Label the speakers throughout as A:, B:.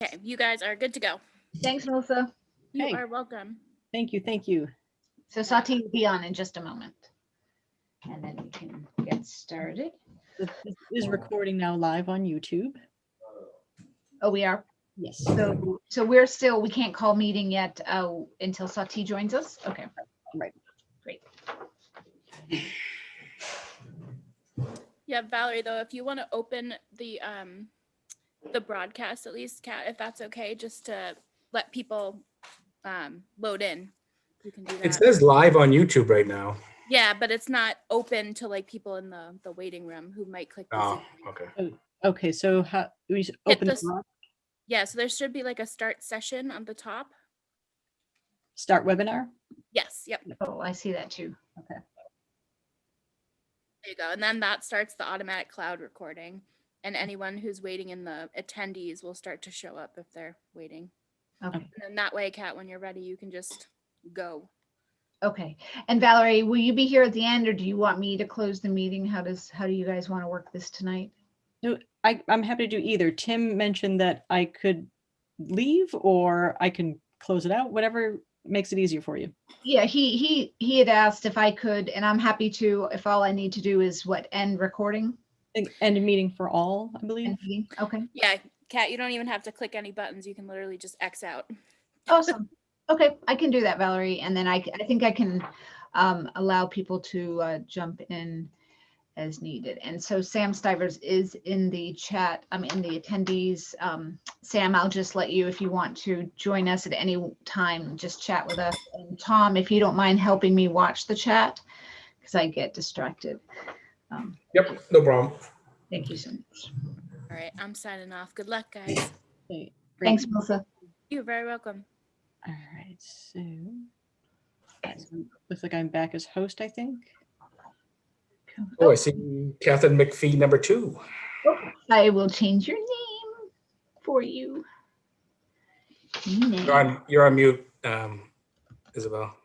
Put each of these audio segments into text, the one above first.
A: Okay, you guys are good to go.
B: Thanks, Melissa.
A: You
C: Hey.
A: are welcome.
C: Thank you, thank you.
B: So Sati will be on in just a moment. And then we can get started.
C: This is recording now live on YouTube.
B: Oh, we are.
C: Yes.
B: So we can't call meeting yet until Sati joins us. Okay.
C: Right.
B: Great.
A: Yeah, Valerie, though, if you want to open the broadcast at least, Kat, if that's okay, just to let people load in, you can do that.
D: It says live on YouTube right now.
A: Yeah, but it's not open to like people in the waiting room who might click the
D: Oh,
A: Zoom link.
D: okay.
C: Okay, so how we
A: Hit
C: open
A: this-
C: the broad-
A: Yeah, so there should be like a start session on the top.
C: start webinar?
A: Yes, yep,
B: Oh, I see that too.
A: there you go. And then that starts the automatic cloud recording. And anyone who's waiting in the attendees will start to show up if they're waiting.
B: Okay.
A: And then that way, Kat, when you're ready, you can just go.
B: Okay. And Valerie, will you be here at the end or do you want me to close the meeting? How do you guys want to work this tonight?
C: No, I'm happy to do either. Tim mentioned that I could leave or I can close it out, whatever makes it easier for you.
B: Yeah, he had asked if I could, and I'm happy to, if all I need to do is end recording.
C: End meeting for all, I believe.
B: End meeting. Okay.
A: Yeah, Kat, you don't even have to click any buttons. You can literally just X out.
B: Awesome. Okay, I can do that, Valerie. And then I think I can allow people to jump in as needed. And so Sam Stivers is in the chat. I'm in the attendees. Sam, I'll just let you, if you want to join us at any time, just chat with us. And Tom, if you don't mind helping me watch the chat, because I get distracted.
D: Yep, no problem.
B: Thank you so much.
A: All right, I'm signing off. Good luck, guys.
C: Okay, great.
B: Thanks, Melissa.
A: You're very welcome.
C: All right, so looks like I'm back as host, I think.
D: Oh, I see Catherine McPhee #2.
B: I will change your name for you.
D: You're on mute, Isabel.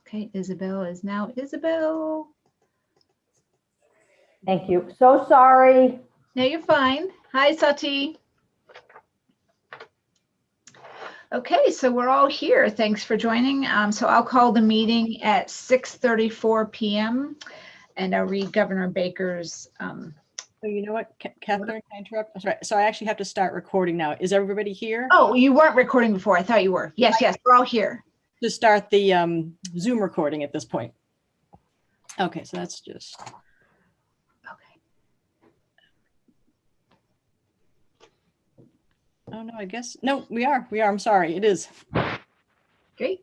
B: Okay, Isabel is now Isabel.
E: Thank you. So sorry.
B: No, you're fine. Hi, Sati. Okay, so we're all here. Thanks for joining. So I'll call the meeting at 6:34 p.m. and I'll read Governor Baker's.
C: So you know what, Catherine, can I interrupt? I'm sorry. So I actually have to start recording now. Is everybody here?
B: Oh, you weren't recording before. I thought you were. Yes, we're all here.
C: To start the Zoom recording at this point. Okay, so that's just.
B: Okay.
C: Oh no, I guess no. We are. I'm sorry. It is.
B: Great.
C: Okay,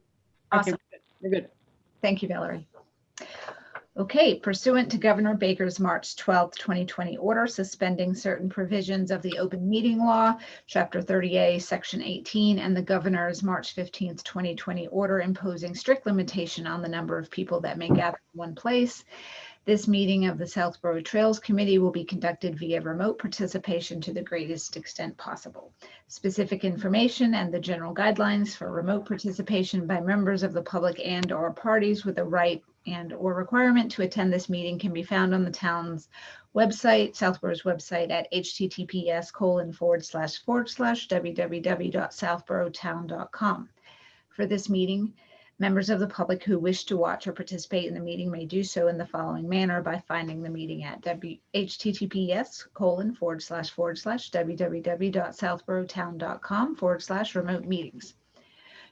B: Awesome.
C: we're good.
B: Thank you, Valerie. Okay, pursuant to Governor Baker's March 12th, 2020 order suspending certain provisions of the open meeting law, Chapter 30A, Section 18, and the governor's March 15th, 2020 order imposing strict limitation on the number of people that may gather in one place. This meeting of the Southborough Trails Committee will be conducted via remote participation to the greatest extent possible. Specific information and the general guidelines for remote participation by members of the public and/or parties with a right and/or requirement to attend this meeting can be found on the town's website, Southborough's website at https://www.southboroughtown.com. For this meeting, members of the public who wish to watch or participate in the meeting may do so in the following manner by finding the meeting at https://www.southboroughtown.com/remote meetings.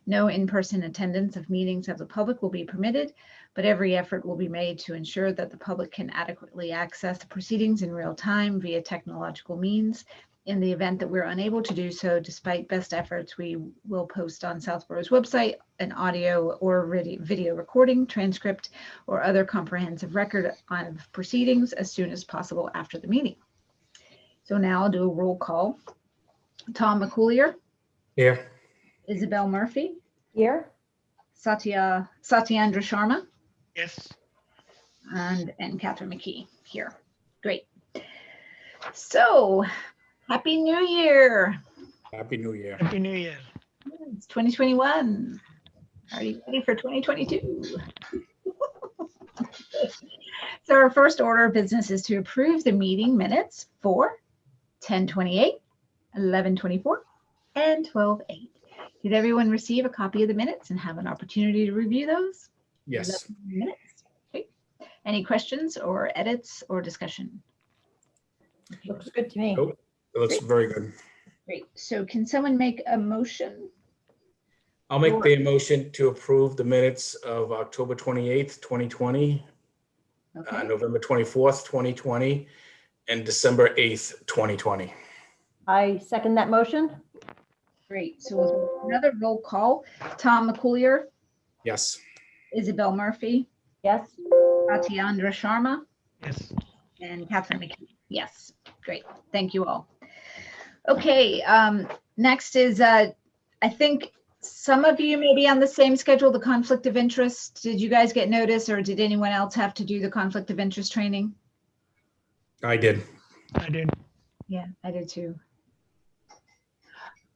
B: No in-person attendance of meetings of the public will be permitted, but every effort will be made to ensure that the public can adequately access the proceedings in real time via technological means. In the event that we're unable to do so, despite best efforts, we will post on Southborough's website an audio or video recording, transcript, or other comprehensive record of proceedings as soon as possible after the meeting. So now I'll do a roll call. Tom McCoolier,
D: Here.
B: Isabel Murphy,
E: Here?
B: Satyendra Sharma,
F: Yes.
B: and Catherine McKee here. Great. So, Happy New Year.
D: Happy New Year.
F: Happy New Year.
B: It's 2021. Are you ready for 2022? So our first order of business is to approve the meeting minutes for 10:28, 11:24, and 12:08. Did everyone receive a copy of the minutes and have an opportunity to review those?
D: Yes.
B: Minutes. Okay. Any questions or edits or discussion? Okay,
E: Looks good to me.
D: Nope. It looks very good.
B: great. So can someone make a motion?
D: I'll make the motion to approve the minutes of October 28th, 2020,
B: Okay.
D: November 24th, 2020, and December 8th, 2020.
E: I second that motion.
B: Great. So we'll do another roll call. Tom McCoolier,
D: Yes.
B: Isabel Murphy,
E: Yes.
B: Tatiandra Sharma,
F: Yes.
B: and Catherine McKee. Yes. Great. Thank you all. Okay. Next is, I think some of you may be on the same schedule, the conflict of interest. Did you guys get notice, or did anyone else have to do the conflict of interest training?
D: I did.
F: I did.
B: Yeah, I did too.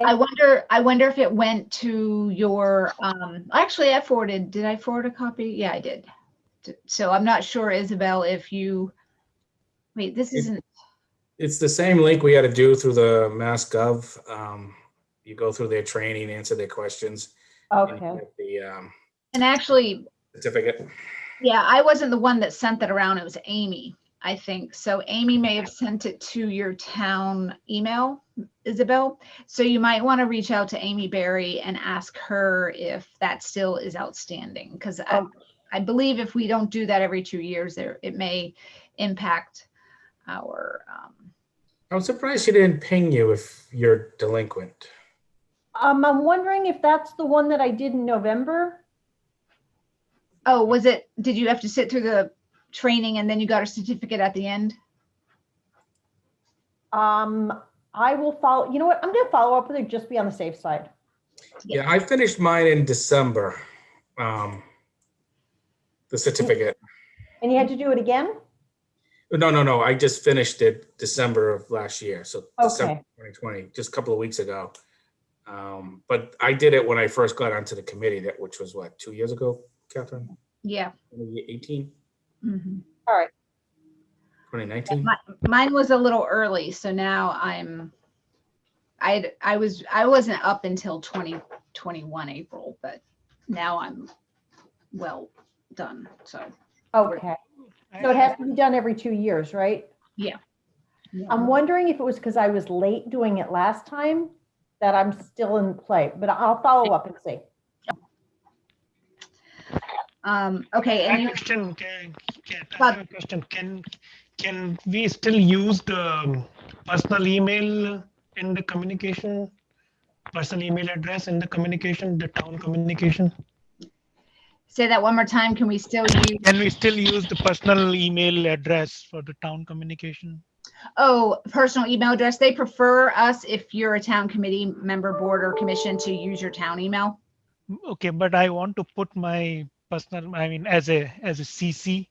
B: I wonder if it went to your, actually I forwarded, did I forward a copy? Yeah, I did. So I'm not sure, Isabel, if you, wait, this isn't,
D: It's the same link we had to do through the Mass Gov. You go through their training, answer their questions. And you
E: Okay.
D: get the
B: and actually,
D: certificate.
B: yeah, I wasn't the one that sent that around. It was Amy, I think. So Amy may have sent it to your town email, Isabel. So you might want to reach out to Amy Berry and ask her if that still is outstanding. Because I believe if we don't do that every 2 years, it may impact our,
D: I'm surprised she didn't ping you if you're delinquent.
E: I'm wondering if that's the one that I did in November.
B: oh, did you have to sit through the training and then you got a certificate at the end?
E: I will follow, you know what? I'm going to follow up with her, just be on the safe side.
D: Yeah, I finished mine in December. The certificate.
E: And you had to do it again?
D: No. I just finished it December of last year. So December
E: Okay.
D: 2020, just a couple of weeks ago. But I did it when I first got onto the committee, which was what, 2 years ago, Catherine?
B: Yeah.
D: 2018,
B: Mhm.
E: All right.
D: 2019?
B: Mine was a little early, so now I wasn't up until 2021 April, but now I'm well done. So
E: Okay. So it has to be done every 2 years, right?
B: yeah.
E: I'm wondering if it was because I was late doing it last time that I'm still in play, but I'll follow up and see.
B: Okay.
F: I
B: And
F: have a question. I have a question. Can we still use the personal email in the communication? Personal email address in the communication, the town communication?
B: say that one more time. Can we still use?
F: Can we still use the personal email address for the town communication?
B: Oh, personal email address. They prefer us, if you're a town committee member, board, or commission, to use your town email.
F: Okay, but I want to put my personal, I mean, as a CC,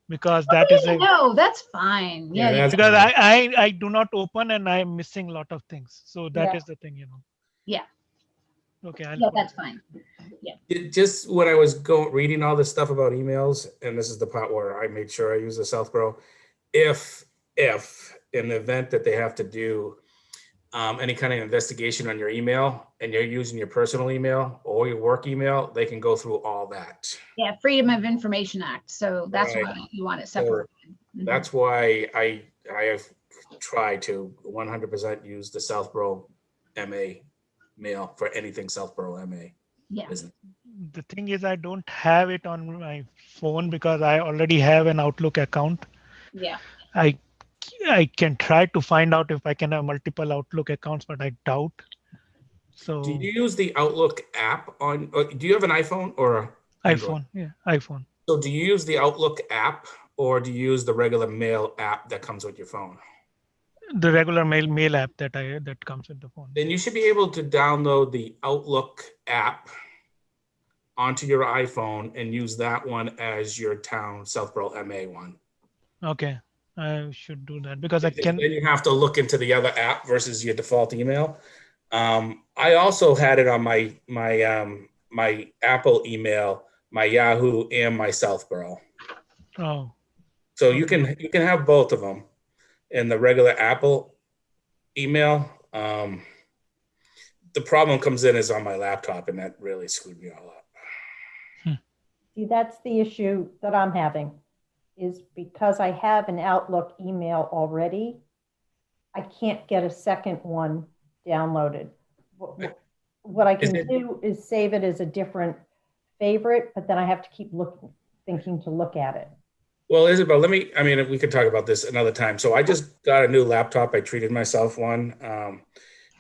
F: because that is a,
B: No, that's fine.
D: Yeah,
B: Yeah.
D: that's
F: because
D: fine.
F: I do not open and I'm missing a lot of things. So that
E: Yeah.
F: is the thing, you know.
B: Yeah.
F: Okay. I'll
B: Yeah,
F: put
B: that's
F: it.
B: fine.
D: Just when I was reading all this stuff about emails, and this is the part where I made sure I use the Southborough. If in the event that they have to do any kind of investigation on your email and you're using your personal email or your work email, they can go through all that.
B: Yeah, Freedom of Information Act. So that's
D: Right.
B: why you want it
D: So
B: separate. Mhm.
D: that's why I have tried to 100% use the Southborough MA mail for anything Southborough MA.
B: Yeah.
D: business.
F: The thing is, I don't have it on my phone because I already have an Outlook account.
B: Yeah.
F: I can try to find out if I can have multiple Outlook accounts, but I doubt. So
D: Do you use the Outlook app on? Do you have an iPhone or a Android?
F: iPhone, yeah, iPhone.
D: So do you use the Outlook app or do you use the regular mail app that comes with your phone?
F: The regular mail app that comes with the phone.
D: Then you should be able to download the Outlook app onto your iPhone and use that one as your town Southborough MA one.
F: Okay, I should do that because I can.
D: Then you have to look into the other app versus your default email. I also had it on my Apple email, my Yahoo, and my Southborough.
F: Oh,
D: So you can have both of them in the regular Apple email. The problem comes in is on my laptop, and that really screwed me all up.
E: See, that's the issue that I'm having, is because I have an Outlook email already, I can't get a second one downloaded. What I can do is save it as a different favorite, but then I have to keep thinking to look at it.
D: Well, Isabel, we could talk about this another time. So I just got a new laptop. I treated myself one.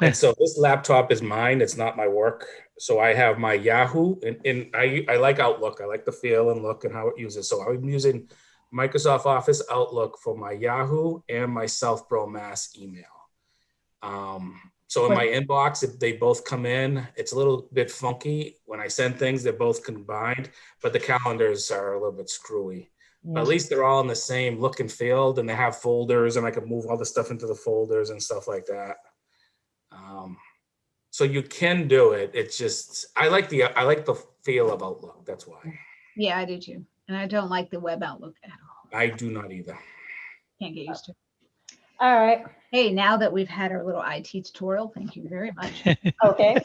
D: And so this laptop is mine. It's not my work. So I have my Yahoo, and I like Outlook. I like the feel and look and how it uses. So I'm using Microsoft Office Outlook for my Yahoo and my Southborough Mass email. So in my inbox, if they both come in, it's a little bit funky. When I send things, they're both combined, but the calendars are a little bit screwy. But at least they're all in the same look and feel, and they have folders, and I can move all the stuff into the folders and stuff like that. So you can do it. It's just, I like the feel of Outlook. That's why.
B: Yeah, I do too. And I don't like the web Outlook at all.
D: I do not either.
B: Can't get used to it.
E: All right.
B: Hey, now that we've had our little IT tutorial, thank you very much.
E: Okay.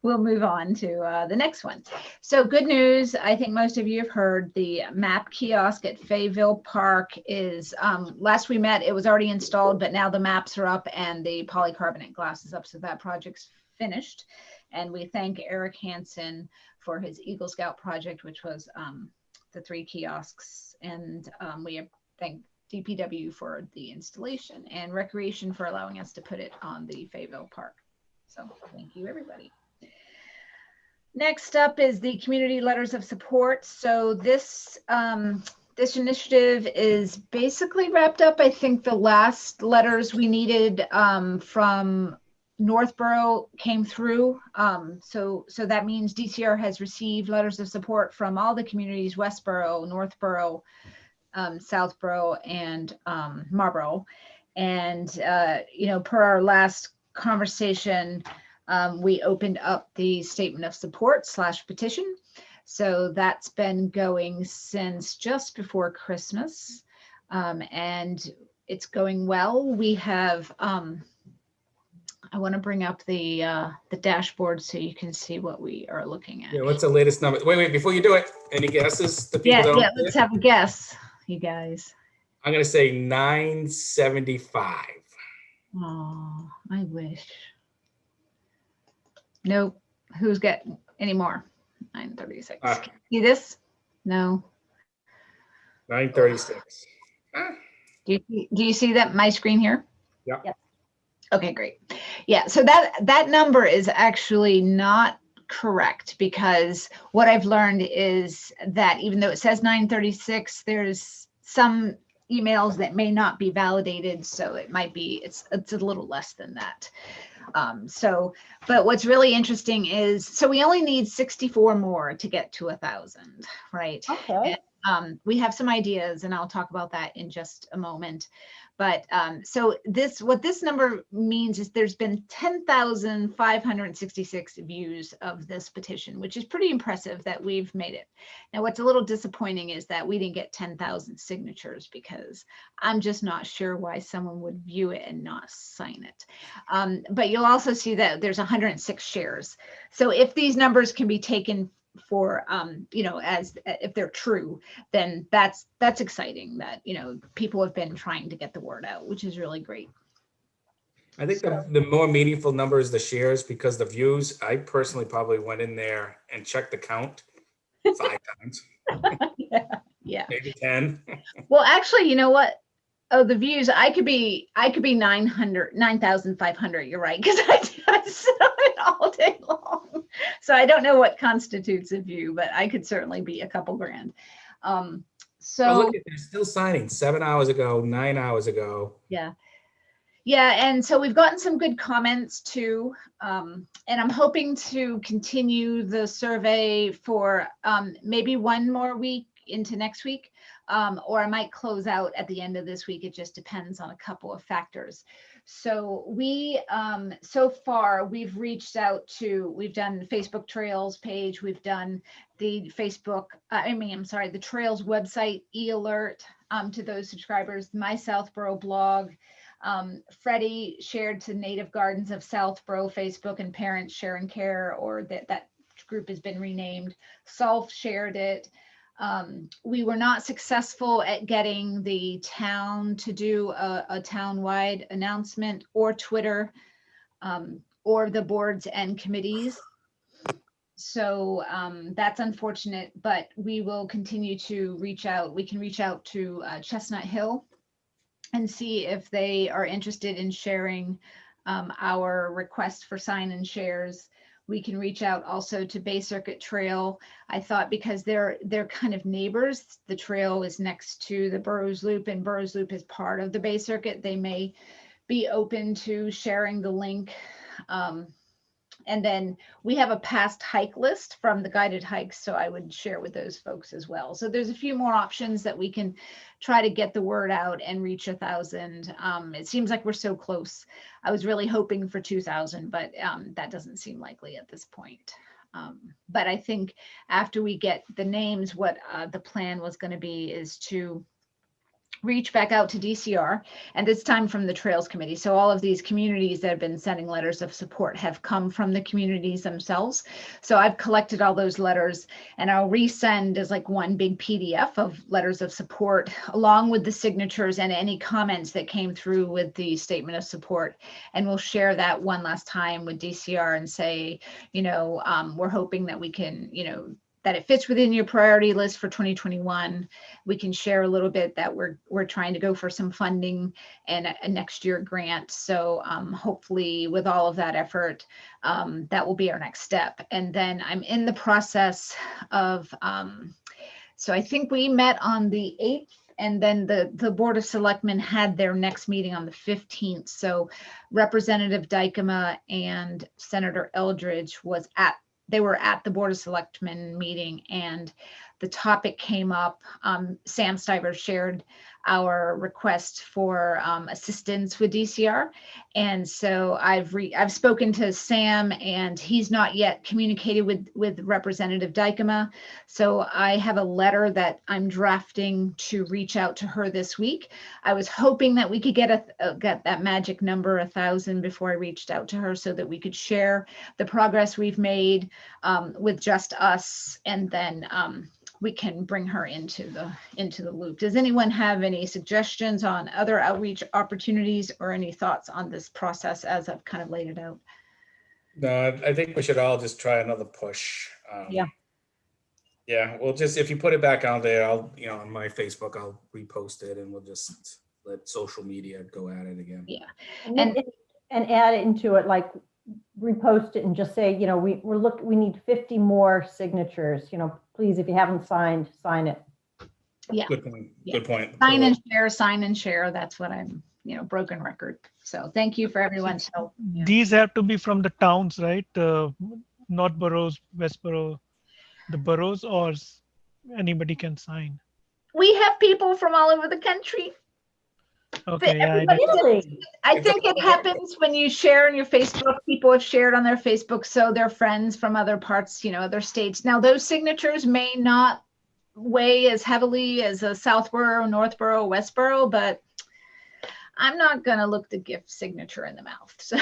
B: We'll move on to the next one. So good news. I think most of you have heard the map kiosk at Fayetteville Park is, last we met, it was already installed, but now the maps are up and the polycarbonate glass is up. So that project's finished. And we thank Eric Hansen for his Eagle Scout project, which was the 3 kiosks. And we thank DPW for the installation and Recreation for allowing us to put it on the Fayetteville Park. So thank you, everybody. Next up is the community letters of support. So this this initiative is basically wrapped up. I think the last letters we needed from Northborough came through. So that means DCR has received letters of support from all the communities, Westboro, Northborough, Southborough, and Marlborough. And, per our last conversation, we opened up the statement of support / petition. So that's been going since just before Christmas, and it's going well. We have, I want to bring up the dashboard so you can see what we are looking at.
D: Yeah, what's the latest number? Wait, before you do it, any guesses? The people
B: Yeah, let's have a guess, you guys.
D: I'm going to say 975.
B: Oh, I wish. Nope. Who's got any more? 936. See this? No.
D: 936.
B: Do you see that my screen here?
D: Yeah.
E: Yep.
B: Okay, great. Yeah, so that number is actually not correct, because what I've learned is that even though it says 936, there's some emails that may not be validated, so it might be it's a little less than that. But what's really interesting is, so we only need 64 more to get to 1,000, right?
E: Okay.
B: And, we have some ideas, and I'll talk about that in just a moment. But so what this number means is there's been 10,566 views of this petition, which is pretty impressive that we've made it. Now, what's a little disappointing is that we didn't get 10,000 signatures, because I'm just not sure why someone would view it and not sign it. But you'll also see that there's 106 shares. So if these numbers can be taken for as if they're true, then that's exciting that people have been trying to get the word out, which is really great.
D: I think the more meaningful number is the shares, because the views, I personally probably went in there and checked the count 5 times.
B: Yeah.
D: Maybe 10.
B: Well, actually, you know what? Oh, the views, I could be 9,500. You're right, because I sit on it all day long. So I don't know what constitutes a view, but I could certainly be a couple grand.
D: So look, they're still signing 7 hours ago, 9 hours ago.
B: Yeah. And so we've gotten some good comments too. And I'm hoping to continue the survey for maybe one more week into next week. Or I might close out at the end of this week. It just depends on a couple of factors. So so far we've reached out we've done the Facebook Trails page. We've done the the Trails website e-alert to those subscribers, my Southborough blog. Freddie shared to Native Gardens of Southborough Facebook and Parents Share and Care, or that group has been renamed. Solf shared it. We were not successful at getting the town to do a town-wide announcement, or Twitter, or the boards and committees. So that's unfortunate, but we will continue to reach out. We can reach out to Chestnut Hill and see if they are interested in sharing our request for sign and shares. We can reach out also to Bay Circuit Trail. I thought because they're kind of neighbors, the trail is next to the Burroughs Loop and Burroughs Loop is part of the Bay Circuit. They may be open to sharing the link. And then we have a past hike list from the guided hikes, so I would share with those folks as well. So there's a few more options that we can try to get the word out and reach 1,000. It seems like we're so close. I was really hoping for 2,000, but that doesn't seem likely at this point. But I think after we get the names, what the plan was going to be is to reach back out to DCR, and this time from the Trails Committee. So all of these communities that have been sending letters of support have come from the communities themselves. So I've collected all those letters, and I'll resend as like one big PDF of letters of support, along with the signatures and any comments that came through with the statement of support. And we'll share that one last time with DCR and say, we're hoping that we can, that it fits within your priority list for 2021. We can share a little bit that we're trying to go for some funding and a next year grant. So hopefully with all of that effort, that will be our next step. And then I'm in the process of, so I think we met on the 8th, and then the Board of Selectmen had their next meeting on the 15th. So Representative Dykema and Senator Eldridge they were at the Board of Selectmen meeting, and the topic came up. Sam Stiver shared our request for assistance with DCR. And so I've spoken to Sam, and he's not yet communicated with Representative Dykema. So I have a letter that I'm drafting to reach out to her this week. I was hoping that we could get that magic number 1,000 before I reached out to her, so that we could share the progress we've made with just us, and then we can bring her into the loop. Does anyone have any suggestions on other outreach opportunities or any thoughts on this process as I've kind of laid it out?
D: No, I think we should all just try another push.
C: Yeah.
D: Yeah, well, just if you put it back out there, I'll, on my Facebook, I'll repost it, and we'll just let social media go at it again.
B: Yeah.
E: And add it into it, like repost it and just say, we need 50 more signatures, please, if you haven't signed, sign it.
B: Yeah.
D: Good point.
B: Yeah.
D: Good point.
B: Sign and share. That's what I'm, broken record. So thank you for everyone's help. Yeah.
F: These have to be from the towns, right? Not boroughs, Westboro, the boroughs, or anybody can sign.
B: We have people from all over the country.
F: Okay, yeah,
B: I think it happens when you share on your Facebook. People have shared on their Facebook, so they're friends from other parts, other states. Now, those signatures may not weigh as heavily as a Southborough, Northborough, Westborough, but I'm not going to look the gift signature in the mouth. So.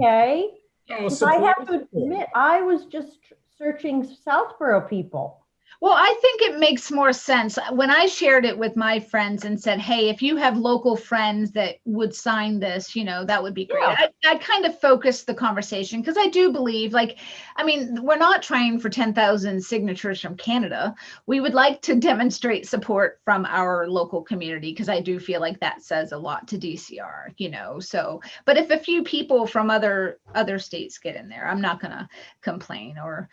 E: Okay.
D: Oh,
E: I have to admit, I was just searching Southborough people.
B: Well, I think it makes more sense. When I shared it with my friends and said, hey, if you have local friends that would sign this, that would be great.
E: Yeah.
B: I kind of focused the conversation because I do believe, we're not trying for 10,000 signatures from Canada. We would like to demonstrate support from our local community, because I do feel like that says a lot to DCR, so, but if a few people from other states get in there, I'm not going to complain or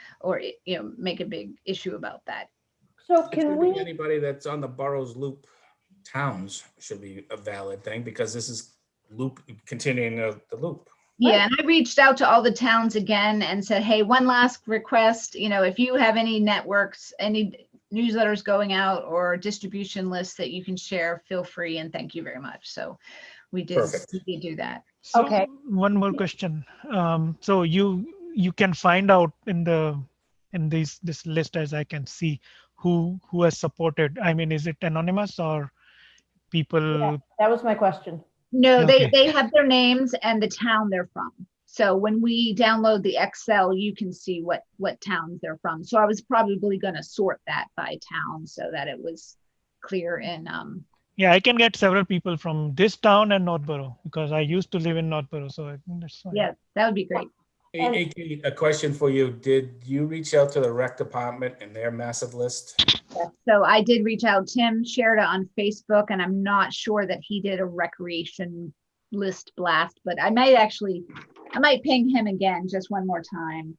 B: make a big issue about that.
E: So
D: I
E: can
D: think
E: we,
D: anybody that's on the Burroughs Loop towns should be a valid thing, because this is continuing the loop.
B: Yeah, and I reached out to all the towns again and said, hey, one last request, if you have any networks, any newsletters going out or distribution lists that you can share, feel free, and thank you very much. So we did do that.
F: So
E: Okay.
F: One more question. So you can find out in this list, as I can see, who has supported. I mean, is it anonymous or people?
E: yeah, that was my question.
B: No,
F: Okay.
B: they have their names and the town they're from. So when we download the Excel, you can see what towns they're from. So I was probably going to sort that by town so that it was clear in,
F: Yeah, I can get several people from this town and Northborough because I used to live in Northborough, so I think that's fine.
B: yeah, that would be great.
D: Hey, hey, Kate, a question for you. Did you reach out to the rec department and their massive list?
B: So I did reach out. Tim shared it on Facebook, and I'm not sure that he did a recreation list blast, but I might ping him again just one more time,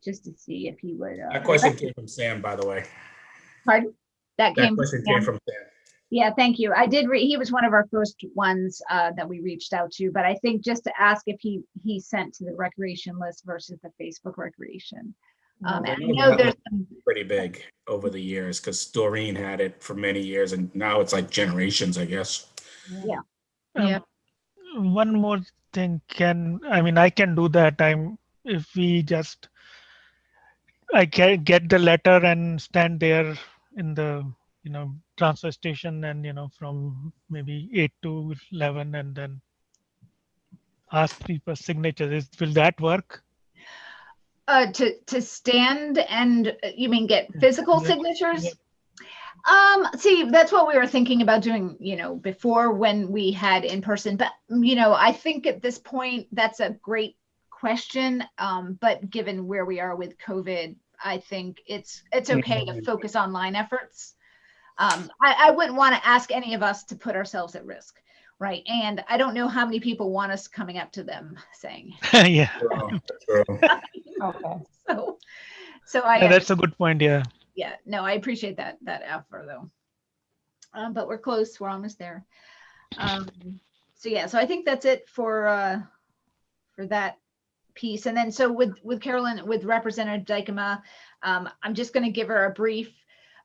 B: just to see if he would.
D: That question came from Sam, by the way.
B: Pardon? That
D: That
B: came.
D: question
B: from
D: came
B: Sam?
D: from Sam.
B: Yeah, thank you. I did. He was one of our first ones that we reached out to, but I think just to ask if he sent to the recreation list versus the Facebook recreation. And I know there's some,
D: Pretty big over the years because Doreen had it for many years and now it's like generations, I guess.
B: Yeah.
A: Yeah.
F: One more thing, I can do that. If we just, I can get the letter and stand there in the, transfer station and, from maybe 8 to 11 and then ask people signatures. Will that work?
B: to stand and you mean get physical
F: Yeah.
B: signatures?
F: Yeah.
B: See, that's what we were thinking about doing, before when we had in person, but I think at this point, that's a great question. But given where we are with COVID, I think it's okay to focus online efforts. I wouldn't want to ask any of us to put ourselves at risk. Right. And I don't know how many people want us coming up to them saying,
F: Yeah.
D: True.
E: Okay.
B: so I,
F: Yeah, that's a good point. Yeah.
B: yeah, no, I appreciate that effort though. But we're close. We're almost there. So yeah, so I think that's it for that piece. And then so with Carolyn, with Representative Dykema, I'm just going to give her a brief,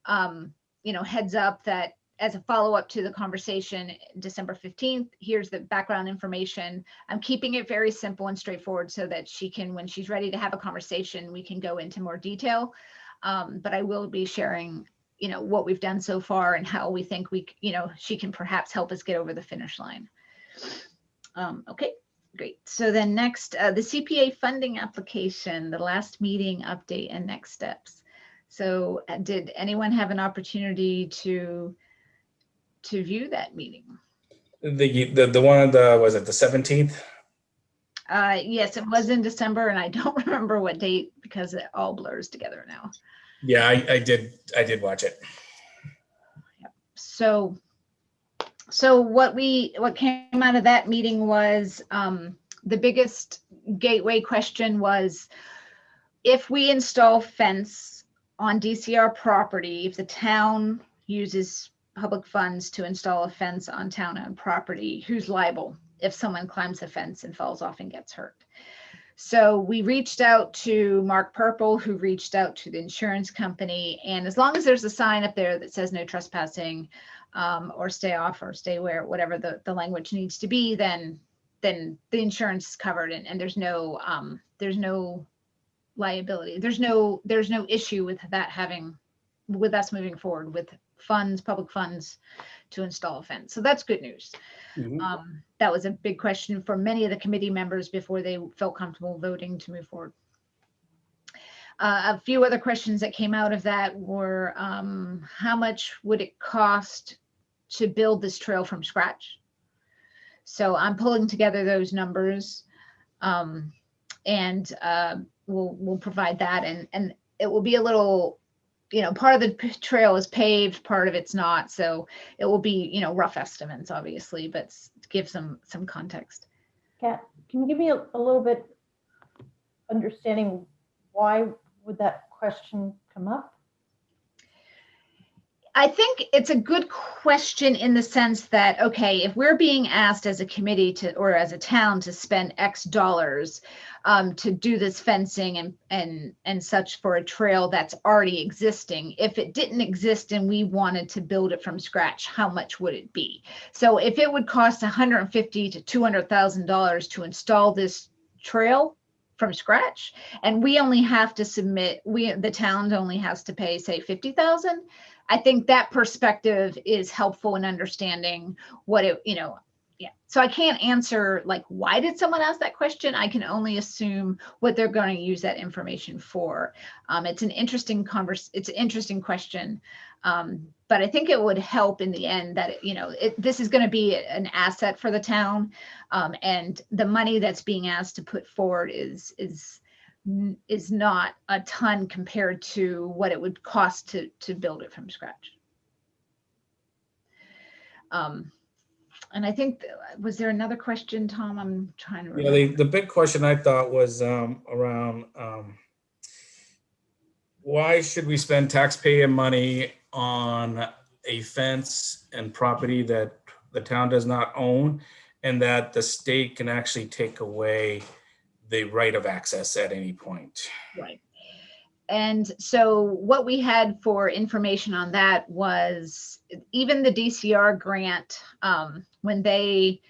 B: heads up that as a follow-up to the conversation December 15th, here's the background information. I'm keeping it very simple and straightforward so that she can, when she's ready to have a conversation, we can go into more detail. But I will be sharing, what we've done so far and how we think she can perhaps help us get over the finish line. Okay, great. So then next, the CPA funding application, the last meeting update and next steps. So did anyone have an opportunity to view that meeting?
D: The one on was it the 17th?
B: Yes, it was in December and I don't remember what date because it all blurs together now.
D: Yeah, I did watch it.
B: So what came out of that meeting was the biggest gateway question was, if we install fence on DCR property, if the town uses public funds to install a fence on town-owned property, who's liable if someone climbs the fence and falls off and gets hurt? So we reached out to Mark Purple, who reached out to the insurance company. And as long as there's a sign up there that says no trespassing, or stay off or stay where, whatever the language needs to be, then the insurance is covered and there's no liability. There's no issue with that with us moving forward with public funds to install a fence. So that's good news.
D: Mhm.
B: That was a big question for many of the committee members before they felt comfortable voting to move forward. A few other questions that came out of that were, how much would it cost to build this trail from scratch? So I'm pulling together those numbers, and we'll provide that, and it will be a little, part of the trail is paved, part of it's not. So it will be, rough estimates, obviously, but to give some context.
E: Kat, can you give me a little bit understanding why would that question come up?
B: I think it's a good question in the sense that, okay, if we're being asked as a committee or as a town to spend X dollars to do this fencing and such for a trail that's already existing, if it didn't exist and we wanted to build it from scratch, how much would it be? So if it would cost $150,000 to $200,000 to install this trail from scratch, and we only have to submit, the town only has to pay, say, $50,000. I think that perspective is helpful in understanding what it, Yeah. So I can't answer like, why did someone ask that question? I can only assume what they're going to use that information for. It's an interesting it's an interesting question. But I think it would help in the end that, this is going to be an asset for the town. And the money that's being asked to put forward is not a ton compared to what it would cost to build it from scratch. And I think, was there another question, Tom? I'm trying to remember.
D: Yeah, the big question I thought was around why should we spend taxpayer money on a fence and property that the town does not own, and that the state can actually take away the right of access at any point?
B: Right. And so what we had for information on that was even the DCR grant, when they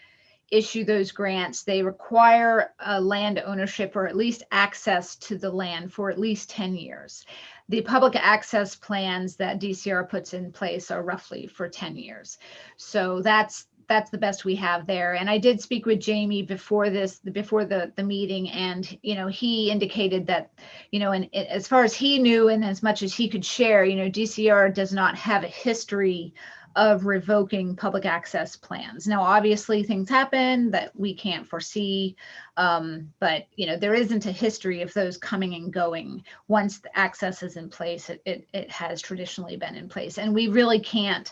B: issue those grants, they require a land ownership or at least access to the land for at least 10 years. The public access plans that DCR puts in place are roughly for 10 years. So that's the best we have there. And I did speak with Jamie before the meeting, and he indicated that and as far as he knew and as much as he could share, DCR does not have a history of revoking public access plans. Now, obviously things happen that we can't foresee, but there isn't a history of those coming and going. Once the access is in place, it has traditionally been in place, and we really can't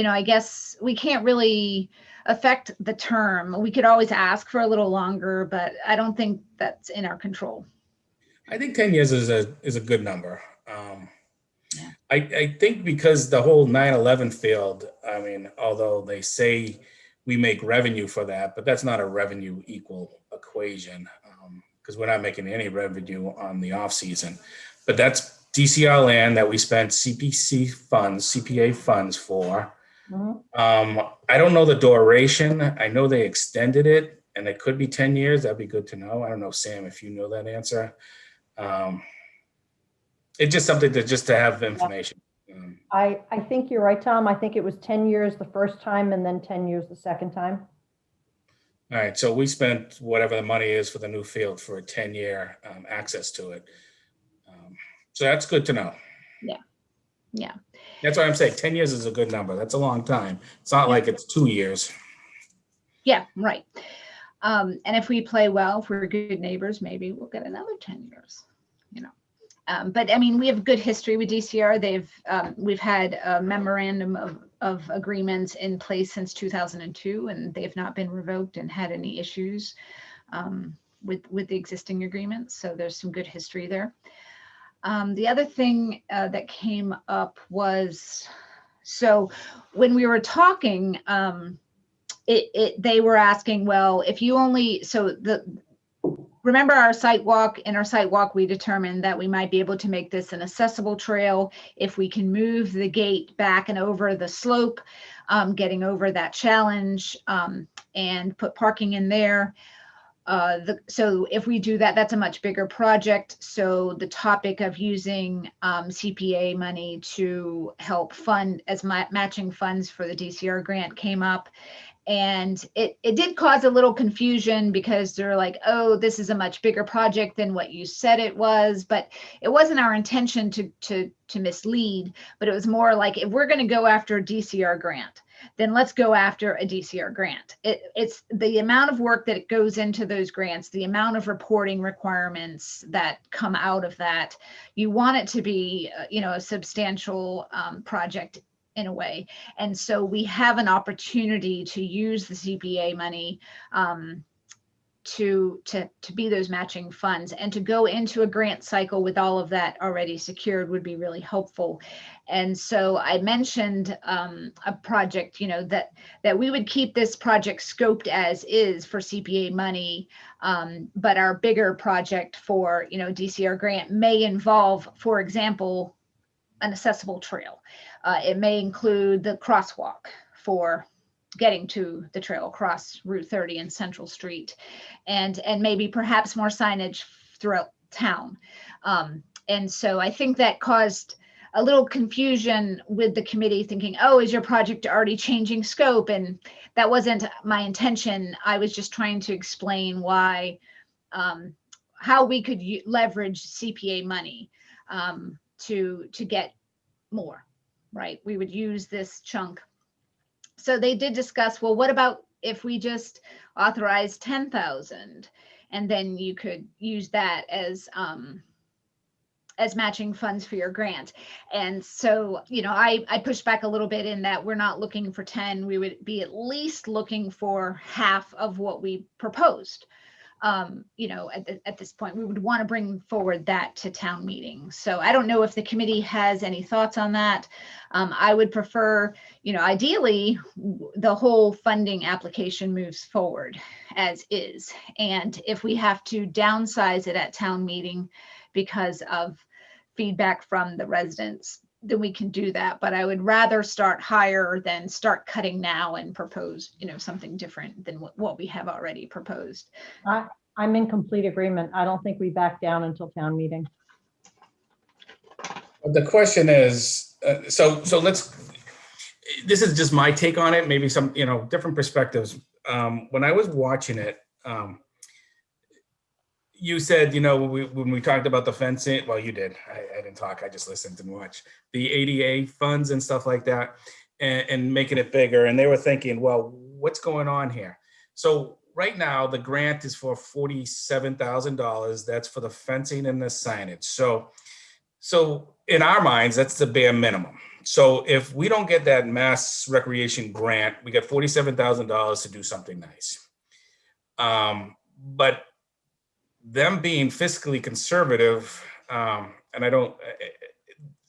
B: I guess we can't really affect the term. We could always ask for a little longer, but I don't think that's in our control.
D: I think 10 years is a good number.
B: Yeah.
D: I think because the whole 9/11 field, I mean, although they say we make revenue for that, but that's not a revenue equal equation, because we're not making any revenue on the off season. But that's DCR land that we spent CPA funds for.
E: Mhm.
D: I don't know the duration. I know they extended it, and it could be 10 years. That'd be good to know. I don't know, Sam, if you know that answer. It's just something to have information.
E: I think you're right, Tom. I think it was 10 years the first time and then 10 years the second time.
D: All right, so we spent whatever the money is for the new field for a 10-year access to it. So that's good to know.
B: Yeah.
D: That's why I'm saying 10 years is a good number. That's a long time. It's not like it's 2 years.
B: Yeah, right. And if we play well, if we're good neighbors, maybe we'll get another 10 years, But I mean, we have good history with DCR. We've had a memorandum of agreements in place since 2002, and they've not been revoked and had any issues with the existing agreements. So there's some good history there. The other thing that came up was, so when we were talking, they were asking, well, if you only, remember our site walk. In our site walk, we determined that we might be able to make this an accessible trail if we can move the gate back and over the slope, getting over that challenge, and put parking in there. So if we do that, that's a much bigger project. So the topic of using CPA money to help fund as matching funds for the DCR grant came up. And it did cause a little confusion because they're like, oh, this is a much bigger project than what you said it was. But it wasn't our intention to mislead, but it was more like, if we're going to go after a DCR grant, then let's go after a DCR grant. It's the amount of work that goes into those grants, the amount of reporting requirements that come out of that. You want it to be, a substantial project in a way. And so we have an opportunity to use the CPA money to be those matching funds, and to go into a grant cycle with all of that already secured would be really helpful. And so I mentioned a project, that we would keep this project scoped as is for CPA money, but our bigger project for DCR grant may involve, for example, an accessible trail. It may include the crosswalk for getting to the trail across Route 30 and Central Street, and maybe perhaps more signage throughout town. And so I think that caused a little confusion with the committee thinking, oh, is your project already changing scope? And that wasn't my intention. I was just trying to explain why, how we could leverage CPA money to get more, right? We would use this chunk. So they did discuss, well, what about if we just authorize 10,000 and then you could use that as matching funds for your grant. And so, I pushed back a little bit in that we're not looking for 10, we would be at least looking for half of what we proposed. At this point, we would want to bring forward that to town meeting. So I don't know if the committee has any thoughts on that. I would prefer, ideally, the whole funding application moves forward as is. And if we have to downsize it at town meeting because of feedback from the residents, then we can do that. But I would rather start higher than start cutting now and propose, something different than what we have already proposed.
E: I'm in complete agreement. I don't think we back down until town meeting.
D: The question is, so this is just my take on it, maybe some, different perspectives. When I was watching it, you said, when we talked about the fencing, well, you did. I didn't talk. I just listened and watched the ADA funds and stuff like that, and making it bigger. And they were thinking, well, what's going on here? So right now, the grant is for $47,000. That's for the fencing and the signage. So in our minds, that's the bare minimum. So if we don't get that mass recreation grant, we get $47,000 to do something nice. But them being fiscally conservative,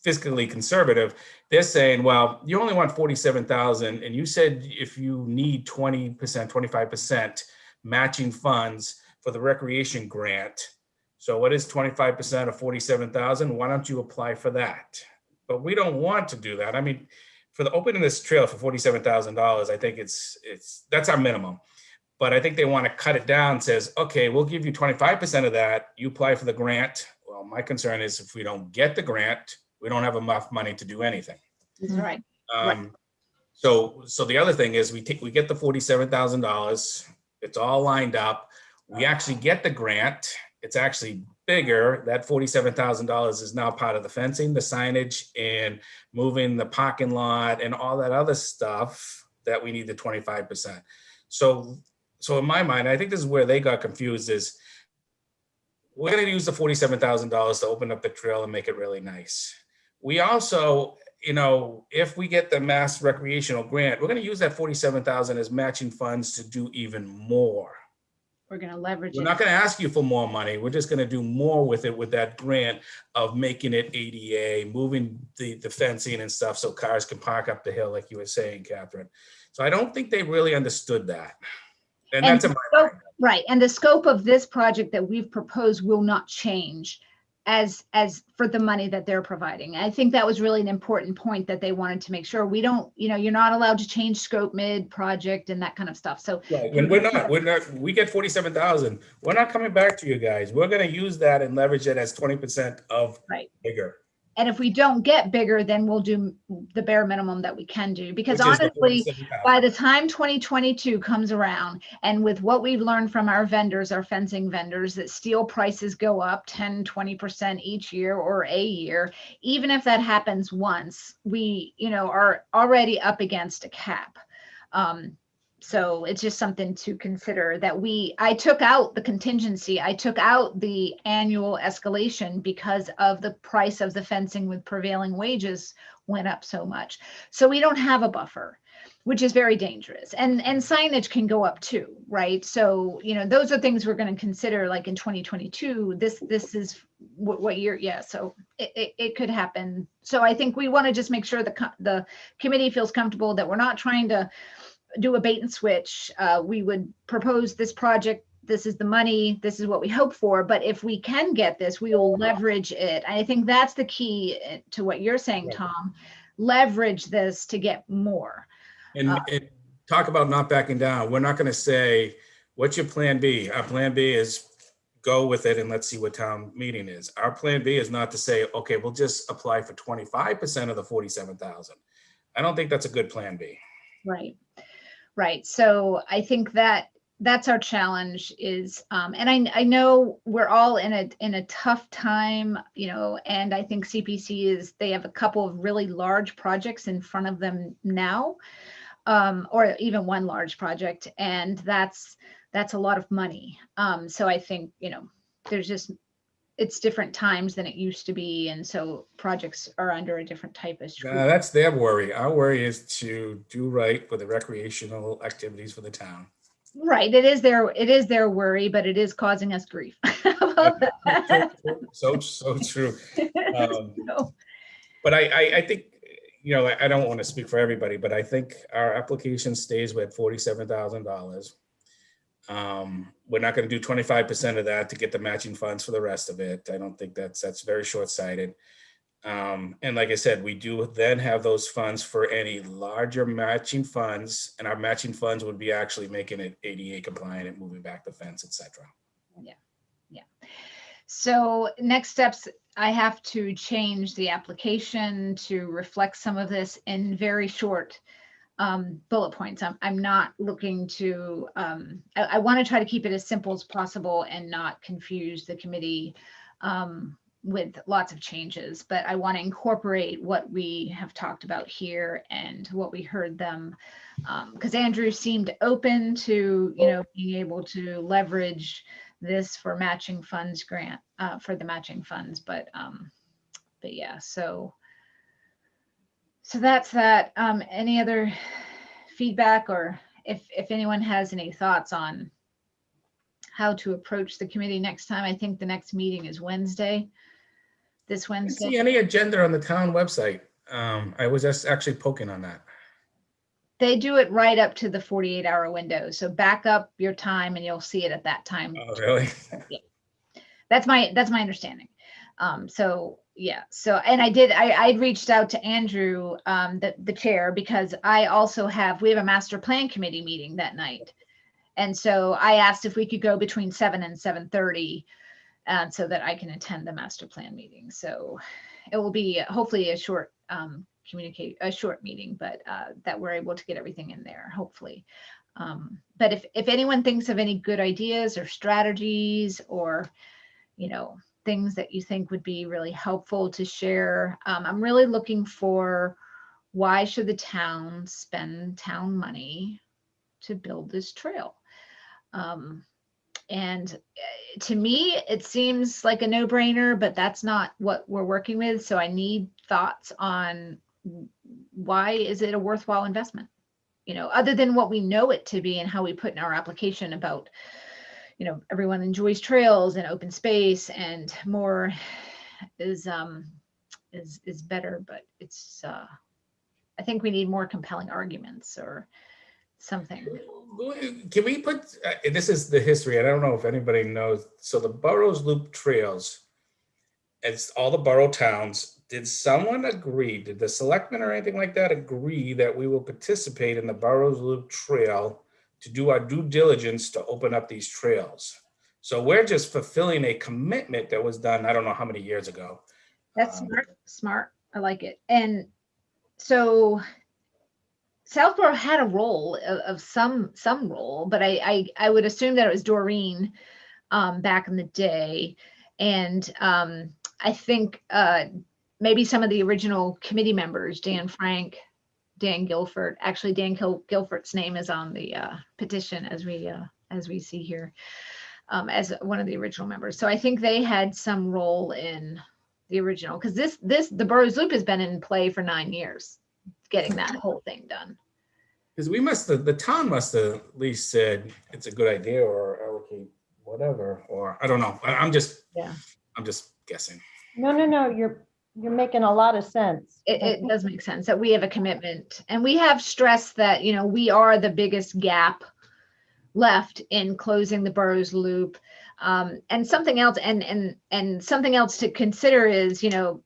D: fiscally conservative, they're saying, well, you only want 47,000, and you said if you need 20%, 25% matching funds for the recreation grant. So what is 25% of 47,000? Why don't you apply for that? But we don't want to do that. I mean, for the opening this trail for $47,000, I think that's our minimum. But I think they want to cut it down, says, okay, we'll give you 25% of that. You apply for the grant. Well, my concern is if we don't get the grant, we don't have enough money to do anything.
B: That's right.
D: So the other thing is we get the $47,000. It's all lined up. We actually get the grant. It's actually bigger. That $47,000 is now part of the fencing, the signage, and moving the parking lot and all that other stuff that we need the 25%. So in my mind, I think this is where they got confused is we're going to use the $47,000 to open up the trail and make it really nice. We also, if we get the mass recreational grant, we're going to use that $47,000 as matching funds to do even more.
B: We're going to leverage it.
D: We're not going to ask you for more money. We're just going to do more with it with that grant of making it ADA, moving the fencing and stuff so cars can park up the hill, like you were saying, Catherine. So I don't think they really understood that. And that's in my mind.
B: Right. And the scope of this project that we've proposed will not change as for the money that they're providing. I think that was really an important point that they wanted to make sure we don't, you're not allowed to change scope mid-project and that kind of stuff. So
D: right. When we're not, we get 47,000. We're not coming back to you guys. We're going to use that and leverage it as 20% of bigger.
B: And if we don't get bigger, then we'll do the bare minimum that we can do. Because honestly, by the time 2022 comes around, and with what we've learned from our vendors, our fencing vendors, that steel prices go up 10, 20% each year or a year, even if that happens once, we, are already up against a cap. So it's just something to consider that I took out the contingency. I took out the annual escalation because of the price of the fencing with prevailing wages went up so much. So we don't have a buffer, which is very dangerous. And signage can go up too, right? So, those are things we're going to consider like in 2022. This is what year? Yeah. So it could happen. So I think we want to just make sure the committee feels comfortable that we're not trying to do a bait and switch. We would propose this project. This is the money. This is what we hope for. But if we can get this, we will leverage it. I think that's the key to what you're saying, Tom. Leverage this to get more.
D: And talk about not backing down. We're not going to say, what's your plan B? Our plan B is go with it and let's see what town meeting is. Our plan B is not to say, okay, we'll just apply for 25% of the 47,000. I don't think that's a good plan B.
B: Right. Right. So I think that that's our challenge is, and I know we're all in a tough time, you know, and I think CPC they have a couple of really large projects in front of them now, or even one large project, and that's a lot of money. So I think, you know, it's different times than it used to be, and so projects are under a different type of scrutiny.
D: That's their worry. Our worry is to do right for the recreational activities for the town.
B: Right. It is their worry, but it is causing us grief.
D: So true.
B: So,
D: But I think, you know, I don't want to speak for everybody, but I think our application stays with $47,000. We're not going to do 25% of that to get the matching funds for the rest of it. I don't think that's very short-sighted. And like I said, we do then have those funds for any larger matching funds, and our matching funds would be actually making it ADA compliant and moving back the fence, etc.
B: yeah. So next steps, I have to change the application to reflect some of this in very short bullet points. I'm not looking to, I want to try to keep it as simple as possible and not confuse the committee with lots of changes, but I want to incorporate what we have talked about here and what we heard them, because Andrew seemed open to, you know, being able to leverage this for matching funds grant, for the matching funds, but yeah, so that's that. Any other feedback, or if anyone has any thoughts on how to approach the committee next time? I think the next meeting is Wednesday. This
D: I didn't
B: Wednesday.
D: see any agenda on the town website. I was just actually poking on that.
B: They do it right up to the 48-hour window. So back up your time and you'll see it at that time.
D: Oh, really?
B: That's my understanding. So yeah, so, and I reached out to Andrew, the chair, because we have a master plan committee meeting that night. And so I asked if we could go between 7 and 7:30, so that I can attend the master plan meeting. So it will be hopefully a short meeting, but that we're able to get everything in there, hopefully. But if anyone thinks of any good ideas or strategies, or, you know, things that you think would be really helpful to share, I'm really looking for, why should the town spend town money to build this trail? And to me, it seems like a no-brainer, but that's not what we're working with. So I need thoughts on, why is it a worthwhile investment? You know, other than what we know it to be and how we put in our application about, you know, everyone enjoys trails and open space, and more is better, but it's, I think we need more compelling arguments or something.
D: Can we put, this is the history, and I don't know if anybody knows. So the Burrows Loop trails, it's all the borough towns. Did someone agree, did the selectmen or anything like that agree that we will participate in the Burrows Loop trail to do our due diligence to open up these trails? So we're just fulfilling a commitment that was done, I don't know how many years ago.
B: That's smart. I like it. And so Southborough had a role of some role, but I would assume that it was Doreen back in the day. And I think maybe some of the original committee members, Dan Frank, Dan Guilford, actually Dan Guilford's name is on the petition as we see here, as one of the original members. So I think they had some role in the original, because the Burrows Loop has been in play for 9 years, getting that whole thing done.
D: Because the town must have at least said it's a good idea, or allocate whatever, or I don't know. I'm just guessing.
E: No, you're making a lot of sense.
B: It does make sense that we have a commitment, and we have stressed that, you know, we are the biggest gap left in closing the Burrows Loop. And something else, and something else to consider is, you know,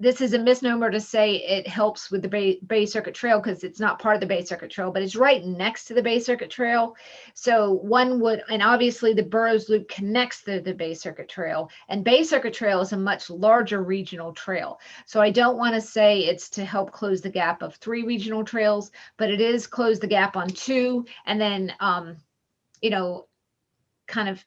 B: this is a misnomer to say it helps with the Bay Circuit Trail because it's not part of the Bay Circuit Trail, but it's right next to the Bay Circuit Trail. So one would, and obviously the Burroughs Loop connects the Bay Circuit Trail, and Bay Circuit Trail is a much larger regional trail. So I don't want to say it's to help close the gap of 3 regional trails, but it is close the gap on 2, and then, you know, kind of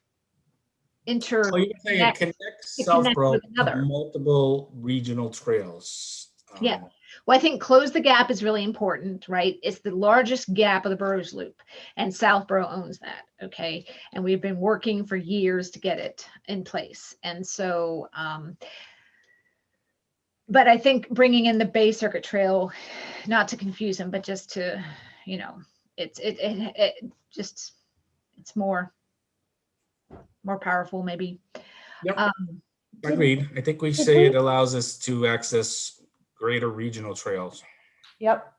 D: So you're saying it connects
B: it connects
D: Southborough
B: with
D: to
B: another.
D: multiple regional trails.
B: Yeah. Well, I think close the gap is really important, right? It's the largest gap of the Burroughs Loop, and Southborough owns that. Okay. And we've been working for years to get it in place. And so, but I think bringing in the Bay Circuit Trail, not to confuse them, but just to, you know, it's more powerful maybe.
D: Yep. Agreed. I think we say it allows us to access greater regional trails.
E: Yep.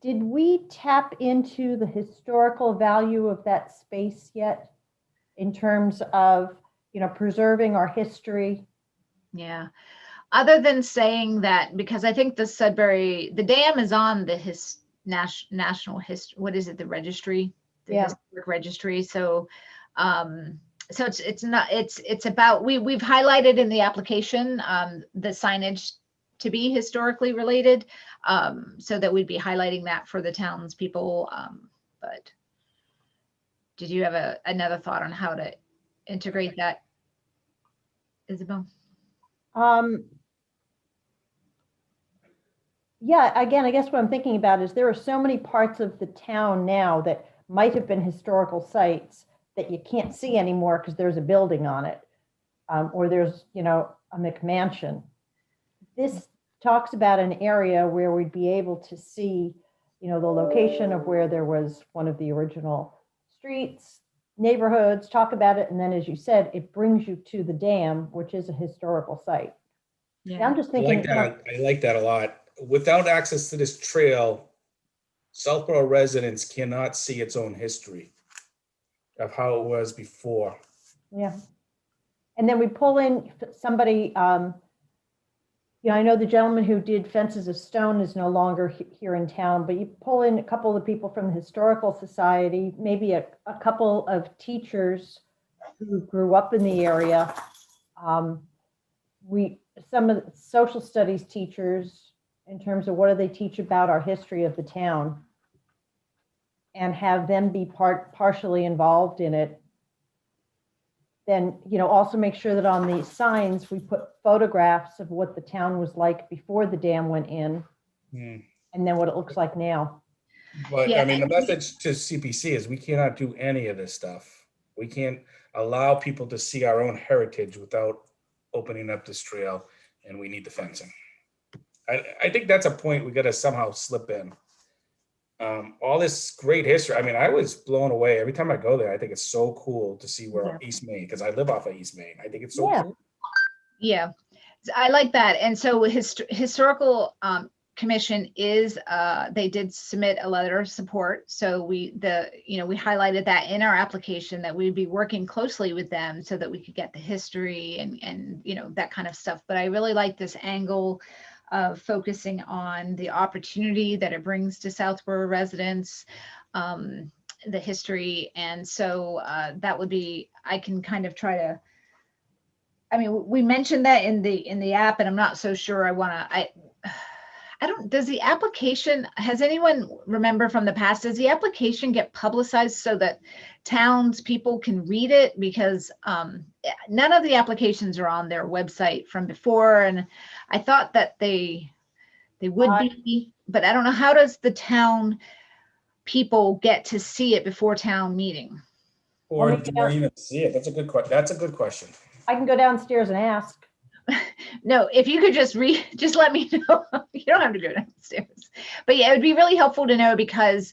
E: Did we tap into the historical value of that space yet in terms of, you know, preserving our history?
B: Yeah. Other than saying that, because I think the Sudbury, the dam is on the national history, what is it, the registry, the historic registry. So, so it's not, it's about, we've highlighted in the application, the signage to be historically related, so that we'd be highlighting that for the townspeople. But did you have another thought on how to integrate that, Isabel?
E: Yeah, again, I guess what I'm thinking about is there are so many parts of the town now that might have been historical sites that you can't see anymore because there's a building on it, or there's, you know, a McMansion. This talks about an area where we'd be able to see, you know, the location of where there was one of the original streets, neighborhoods, talk about it. And then, as you said, it brings you to the dam, which is a historical site. Yeah. I'm just
D: I
E: thinking.
D: like that. I like that a lot. Without access to this trail, Southborough residents cannot see its own history of how it was before.
E: Yeah. And then we pull in somebody, you know, I know the gentleman who did Fences of Stone is no longer here in town, but you pull in a couple of people from the Historical Society, maybe a couple of teachers who grew up in the area. Some of the social studies teachers, in terms of what do they teach about our history of the town, and have them be partially involved in it. Then, you know, also make sure that on the signs, we put photographs of what the town was like before the dam went in, and then what it looks like now.
D: But
B: Yeah.
D: I mean, the message to CPC is we cannot do any of this stuff. We can't allow people to see our own heritage without opening up this trail, and we need the fencing. I think that's a point we got to somehow slip in. All this great history. I mean, I was blown away every time I go there. I think it's so cool to see where East Main, because I live off of East Main. I think it's so cool.
B: Yeah, I like that. And so historical commission is, they did submit a letter of support. So we highlighted that in our application that we'd be working closely with them so that we could get the history and you know, that kind of stuff. But I really like this angle of focusing on the opportunity that it brings to Southborough residents, the history. And so that would be, I can kind of try to, I mean, we mentioned that in the app, and I'm not so sure I don't, does the application, has anyone remember from the past, does the application get publicized so that townspeople can read it? Because none of the applications are on their website from before. And I thought that they would be, but I don't know, how does the town people get to see it before town meeting?
D: Or do you even see it? That's a good question. That's a good question.
E: I can go downstairs and ask.
B: No, if you could just let me know. You don't have to go downstairs. But yeah, it would be really helpful to know, because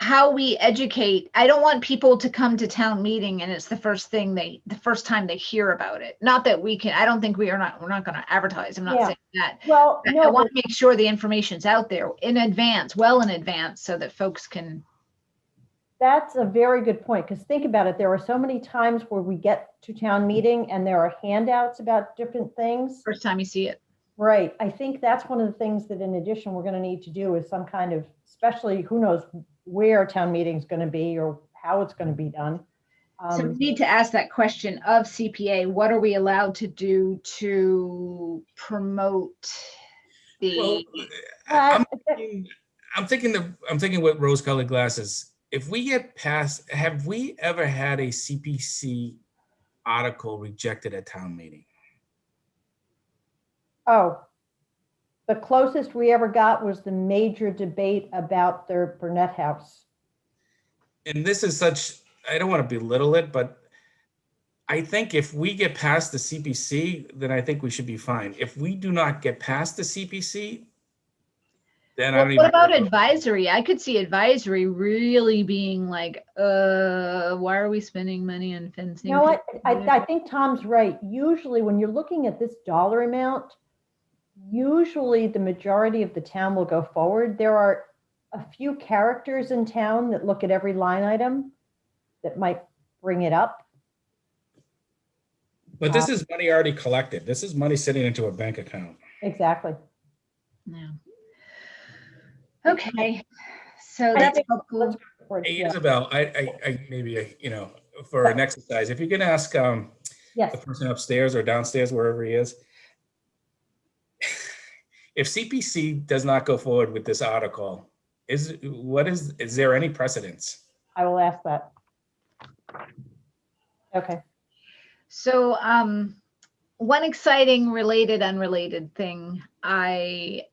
B: how we educate, I don't want people to come to town meeting and it's the first time they hear about it. Not that we can, I don't think we're not going to advertise. I'm not saying that.
E: Well, no,
B: I want to make sure the information's out there in advance, well in advance, so that folks can
E: That's a very good point, because think about it. There are so many times where we get to town meeting and there are handouts about different things.
B: First time you see it.
E: Right. I think that's one of the things that in addition, we're going to need to do is some kind of, especially who knows where town meeting is going to be or how it's going to be done.
B: So we need to ask that question of CPA, what are we allowed to do to promote
D: Well,
B: the,
D: I'm thinking with rose-colored glasses. If we get past, have we ever had a CPC article rejected at town meeting?
E: Oh, the closest we ever got was the major debate about their Burnett House.
D: And this is such, I don't want to belittle it, but I think if we get past the CPC, then I think we should be fine. If we do not get past the CPC, then I
B: well,
D: don't
B: what
D: even.
B: about advisory? I could see advisory really being like, why are we spending money on fencing?
E: You know what? I think Tom's right. Usually when you're looking at this dollar amount, usually the majority of the town will go forward. There are a few characters in town that look at every line item that might bring it up.
D: But this is money already collected. This is money sitting into a bank account.
E: Exactly.
B: Yeah. Okay, so that's helpful.
D: Hey, Isabel, I maybe, for an exercise, if you can ask the
E: Yes.
D: person upstairs or downstairs, wherever he is, if CPC does not go forward with this article, is there any precedence?
E: I will ask that. Okay.
B: So one exciting unrelated thing, I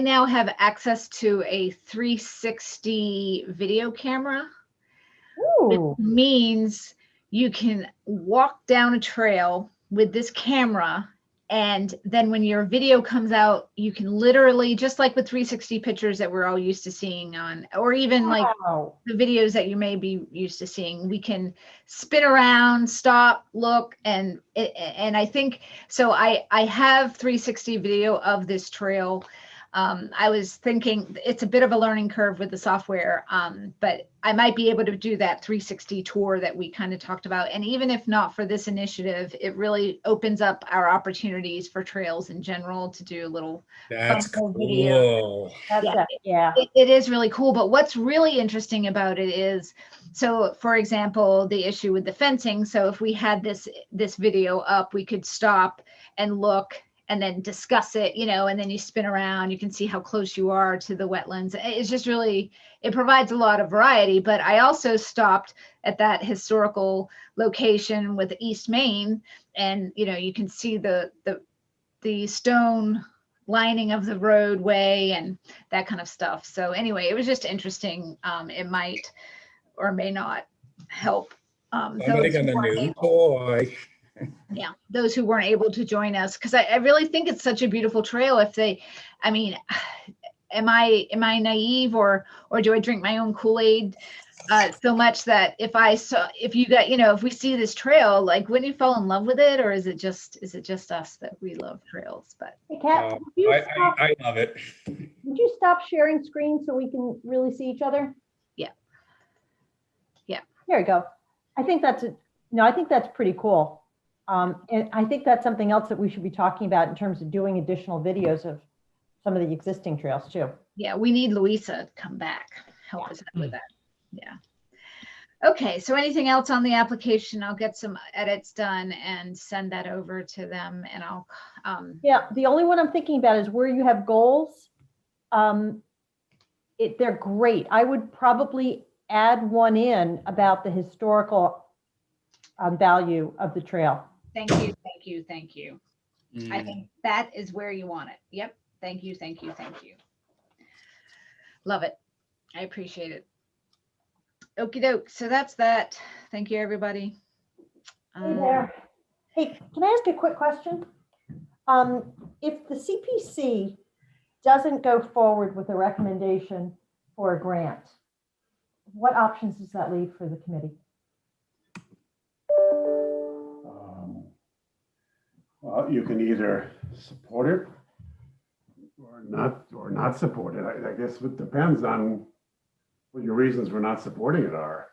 B: now have access to a 360 video camera, which
E: Ooh.
B: means you can walk down a trail with this camera, and then when your video comes out, you can literally, just like with 360 pictures that we're all used to seeing on, or even like
E: Wow.
B: the videos that you may be used to seeing, we can spin around, stop, look, and I think so. I have 360 video of this trail. I was thinking it's a bit of a learning curve with the software, but I might be able to do that 360 tour that we kind of talked about. And even if not for this initiative, it really opens up our opportunities for trails in general to do a little
D: That's
B: fun video.
D: cool.
E: That's
B: Yeah.
E: yeah.
B: It is really cool. But what's really interesting about it is, so for example, the issue with the fencing. So if we had this video up, we could stop and look and then discuss it, and then you spin around, you can see how close you are to the wetlands. It's just really, it provides a lot of variety. But I also stopped at that historical location with East Main, and you can see the stone lining of the roadway and that kind of stuff. So anyway, it was just interesting. It might or may not help
D: Somebody got a new toy.
B: Yeah, those who weren't able to join us, because I really think it's such a beautiful trail. Am I naive, or do I drink my own Kool-Aid so much that if we see this trail, like, wouldn't you fall in love with it, or is it just us that we love trails? But
E: Hey, Kat,
D: I love it.
E: would you stop sharing screen so we can really see each other?
B: Yeah.
E: There you go. I think that's pretty cool. And I think that's something else that we should be talking about in terms of doing additional videos of some of the existing trails too.
B: yeah, we need Louisa to come back, help us out with that. Yeah. Okay, so anything else on the application? I'll get some edits done and send that over to them, and I'll
E: Yeah, the only one I'm thinking about is where you have goals. They're great. I would probably add one in about the historical value of the trail.
B: Thank you. I think that is where you want it. Yep. Thank you. Love it. I appreciate it. Okie doke. So that's that. Thank you, everybody.
E: Hey there. Hey, can I ask a quick question? If the CPC doesn't go forward with a recommendation for a grant, what options does that leave for the committee?
G: Well, you can either support it or not support it. I guess it depends on what your reasons for not supporting it are.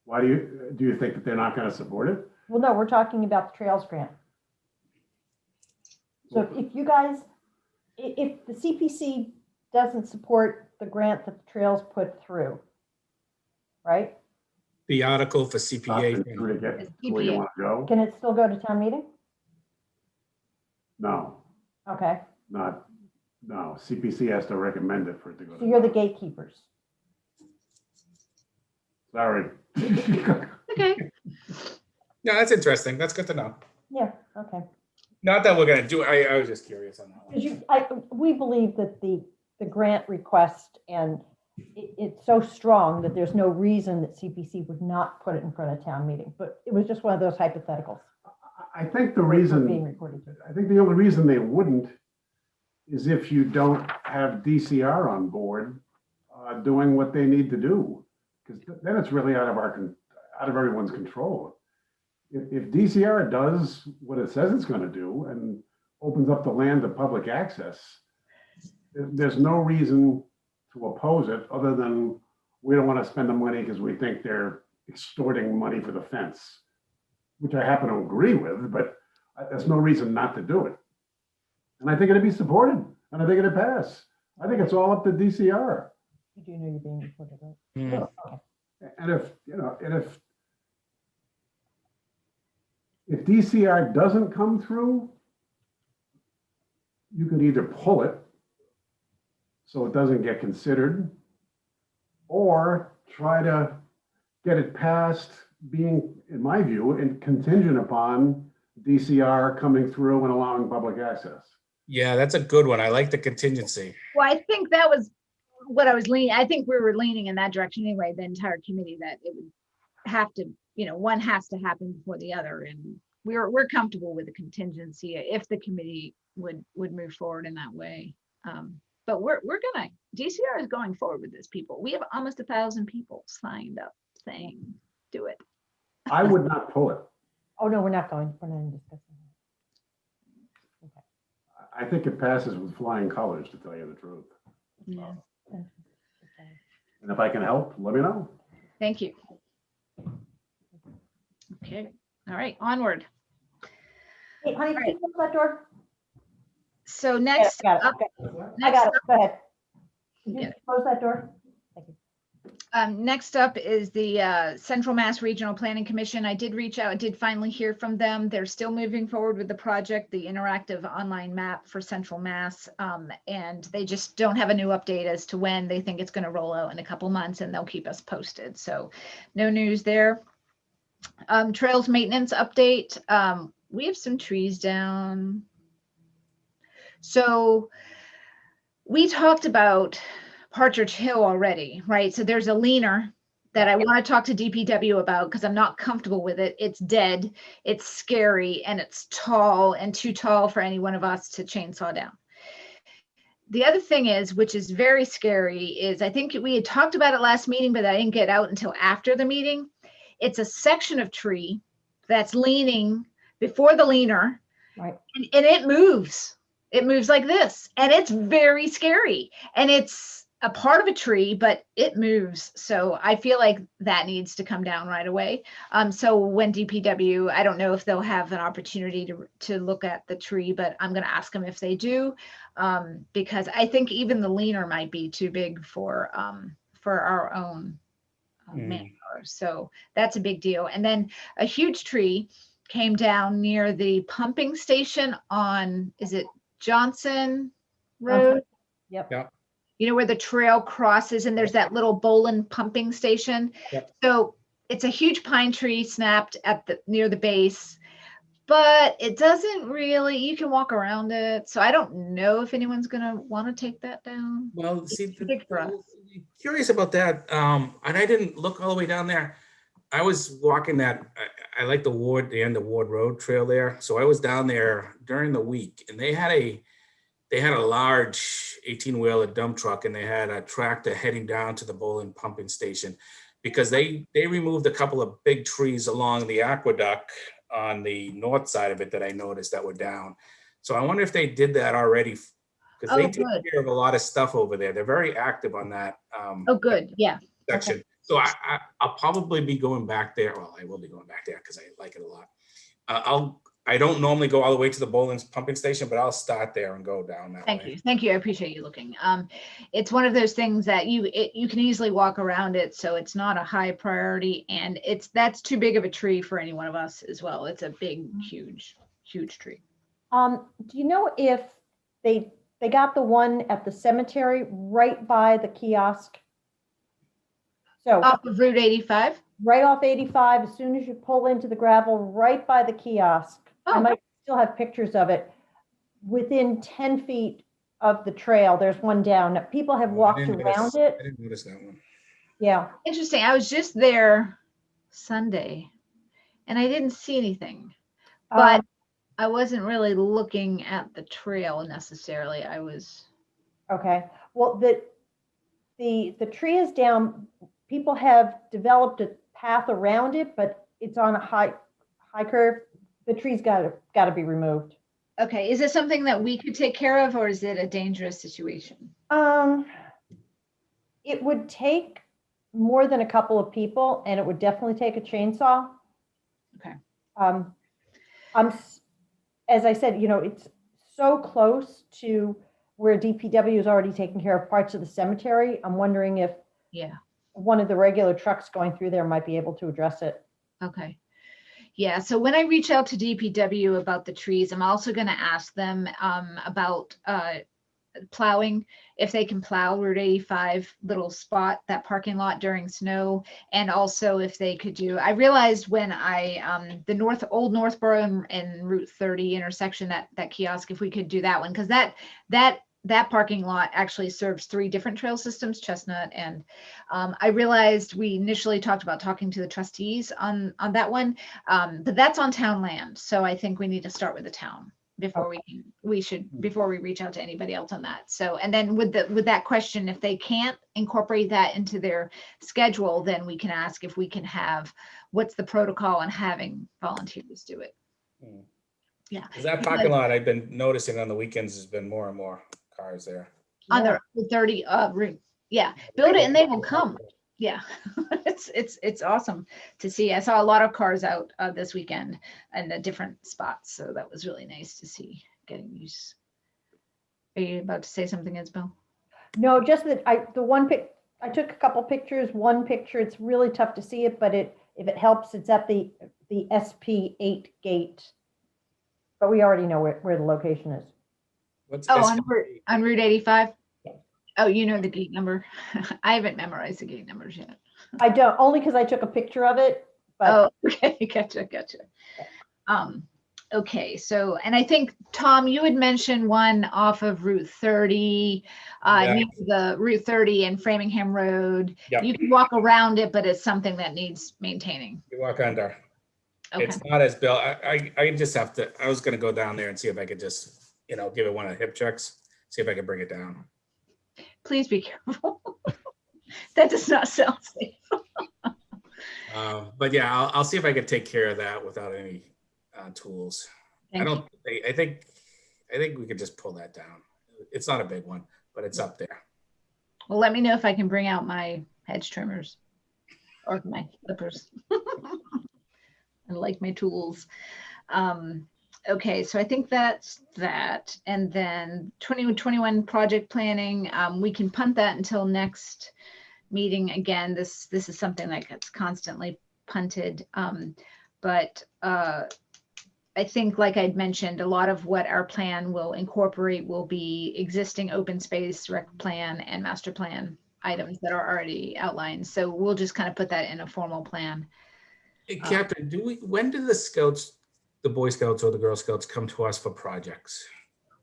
G: Why do you think that they're not going to support it?
E: Well, no, we're talking about the Trails Grant. So if you guys, if the CPC doesn't support the grant that the Trails put through, right?
D: The article for
G: Not
D: CPA.
G: been through to get
B: It's
G: to where you
B: PPA.
G: want to go?
E: Can it still go to town meeting?
G: No,
E: Okay,
G: no. CPC has to recommend it for it to go.
E: so
G: to
E: you're the
G: town.
E: gatekeepers.
G: Sorry.
B: Okay.
D: No, that's interesting. That's good to know.
E: Yeah, okay.
D: Not that we're gonna do, I was just curious on that one.
E: We believe that the grant request and it's so strong that there's no reason that CPC would not put it in front of town meeting, but it was just one of those hypotheticals.
G: I think the
E: We're being
G: reason,
E: recorded.
G: I think the only reason they wouldn't is if you don't have DCR on board doing what they need to do. Because then it's really out of everyone's control. If DCR does what it says it's going to do and opens up the land to public access, there's no reason to oppose it other than we don't want to spend the money because we think they're extorting money for the fence, which I happen to agree with, but there's no reason not to do it. And I think it'd be supported and I think it'd pass. I think it's all up to DCR.
E: You do know you're being recorded, right?
D: Hmm.
G: And if DCR doesn't come through, you could either pull it so it doesn't get considered, or try to get it passed being, in my view, contingent upon DCR coming through and allowing public access.
D: Yeah, that's a good one. I like the contingency.
B: Well, I think that was what I was leaning. I think we were leaning in that direction anyway, the entire committee, that it would have to, one has to happen before the other. And we're comfortable with the contingency if the committee would move forward in that way. But we're gonna, DCR is going forward with this, people. We have almost 1,000 people signed up saying, do it.
G: I would not pull it.
E: Oh, no, we're not discussing that. Okay.
G: I think it passes with flying colors, to tell you the truth.
B: Yeah.
G: And if I can help, let me know.
B: Thank you. Okay, all right, onward.
E: Hey, honey, can you close that door?
B: So
E: Yeah,
B: next
E: got it.
B: up,
E: Okay. I
B: next
E: got
B: up,
E: it. Go ahead. Can you
B: Yeah.
E: close that door? Thank you.
B: next up is the Central Mass Regional Planning Commission. I did reach out, I did finally hear from them. They're still moving forward with the project, the interactive online map for Central Mass. And they just don't have a new update as to when they think it's going to roll out in a couple months, and they'll keep us posted. So no news there. Trails maintenance update. We have some trees down. So we talked about Partridge Hill already, right? So there's a leaner that I want to talk to DPW about because I'm not comfortable with it. It's dead, it's scary, and it's tall and too tall for any one of us to chainsaw down. The other thing is, which is very scary, is I think we had talked about it last meeting, but I didn't get out until after the meeting. It's a section of tree that's leaning before the leaner,
E: Right.
B: and it moves. It moves like this, and it's very scary. And it's a part of a tree, but it moves. So I feel like that needs to come down right away. So when DPW, I don't know if they'll have an opportunity to look at the tree, but I'm going to ask them if they do, because I think even the leaner might be too big for our own manpower. So that's a big deal. And then a huge tree came down near the pumping station on, is it Johnson Road?
E: Yep.
D: Yeah.
B: You know where the trail crosses and there's that little Boland pumping station.
D: Yep.
B: So it's a huge pine tree snapped at near the base, but it doesn't really, you can walk around it. So I don't know if anyone's gonna want to take that down.
D: Well, see,
B: too big for us.
D: curious about that. And I didn't look all the way down there. I was walking that, I like the end of Ward Road trail there. So I was down there during the week, and they had a large 18-wheeler dump truck, and they had a tractor heading down to the Boland pumping station because they removed a couple of big trees along the aqueduct on the north side of it that I noticed that were down. So I wonder if they did that already because they
B: Oh,
D: take
B: good.
D: care of a lot of stuff over there. They're very active on that
B: Oh, good. Yeah.
D: section. So I'll probably be going back there. Well, I will be going back there because I like it a lot. I don't normally go all the way to the Boland's pumping station, but I'll start there and go down that
B: Thank
D: way.
B: you. Thank you. I appreciate you looking. It's one of those things that you can easily walk around it, so it's not a high priority, and that's too big of a tree for any one of us as well. It's a big, huge tree.
E: Do you know if they got the one at the cemetery right by the kiosk? So
B: Off of Route 85?
E: right off 85, as soon as you pull into the gravel, right by the kiosk. I
B: Oh.
E: might still have pictures of it. Within 10 feet of the trail, there's one down. People have walked around
D: I
E: it.
D: didn't notice that one.
E: Yeah.
B: Interesting. I was just there Sunday and I didn't see anything, but
E: Um,
B: I wasn't really looking at the trail necessarily. I was,
E: Okay. Well, the tree is down. People have developed a path around it, but it's on a high curve. The tree's got to be removed.
B: okay. Is it something that we could take care of, or is it a dangerous situation?
E: It would take more than a couple of people, and it would definitely take a chainsaw.
B: Okay.
E: As I said, it's so close to where DPW is already taking care of parts of the cemetery. I'm wondering if
B: Yeah.
E: one of the regular trucks going through there might be able to address it.
B: Okay. Yeah, so when I reach out to DPW about the trees, I'm also going to ask them about plowing, if they can plow Route 85 little spot, that parking lot during snow, and also if they could do, I realized when the old Northborough and Route 30 intersection, that kiosk, if we could do that one, because that parking lot actually serves 3 different trail systems, Chestnut, and I realized we initially talked about talking to the trustees on that one, but that's on town land, so I think we need to start with the town before before we reach out to anybody else on that. So, and then with that question, if they can't incorporate that into their schedule, then we can ask if we can have, what's the protocol on having volunteers do it? Yeah.
D: 'Cause that parking lot, I've been noticing on the weekends, has been more and more cars there.
B: On the 30 route. Yeah, build it and they will come. Yeah, it's awesome to see. I saw a lot of cars out this weekend in the different spots, so that was really nice to see getting used. Are you about to say something, Isabel?
E: No, just that I took a couple pictures. One picture, it's really tough to see it, but if it helps, it's at the SP8 gate. But we already know where the location is.
D: What's
B: on Route 85?
E: Yeah.
B: Oh, you know the gate number. I haven't memorized the gate numbers yet.
E: I don't, only because I took a picture of it. But
B: Oh, okay, gotcha. Okay, so, and I think, Tom, you had mentioned one off of Route 30,
D: Yeah.
B: near the Route 30 and Framingham Road.
D: Yep.
B: You can walk around it, but it's something that needs maintaining.
D: You walk under.
B: Okay,
D: It's not as built. I just have to, I was gonna go down there and see if I could just, give it one of the hip checks, see if I could bring it down.
B: please be careful. That does not sound safe.
D: But yeah, I'll see if I could take care of that without any tools.
B: Thank you.
D: I think we could just pull that down. It's not a big one, but it's up there.
B: Well, let me know if I can bring out my hedge trimmers or my clippers. I like my tools. Okay, so I think that's that. And then 2021 project planning, we can punt that until next meeting. Again, this is something that gets constantly punted. But I think, like I'd mentioned, a lot of what our plan will incorporate will be existing open space rec plan and master plan items that are already outlined. So we'll just kind of put that in a formal plan.
D: Hey, Captain, when do the Scouts, the Boy Scouts or the Girl Scouts come to us for projects?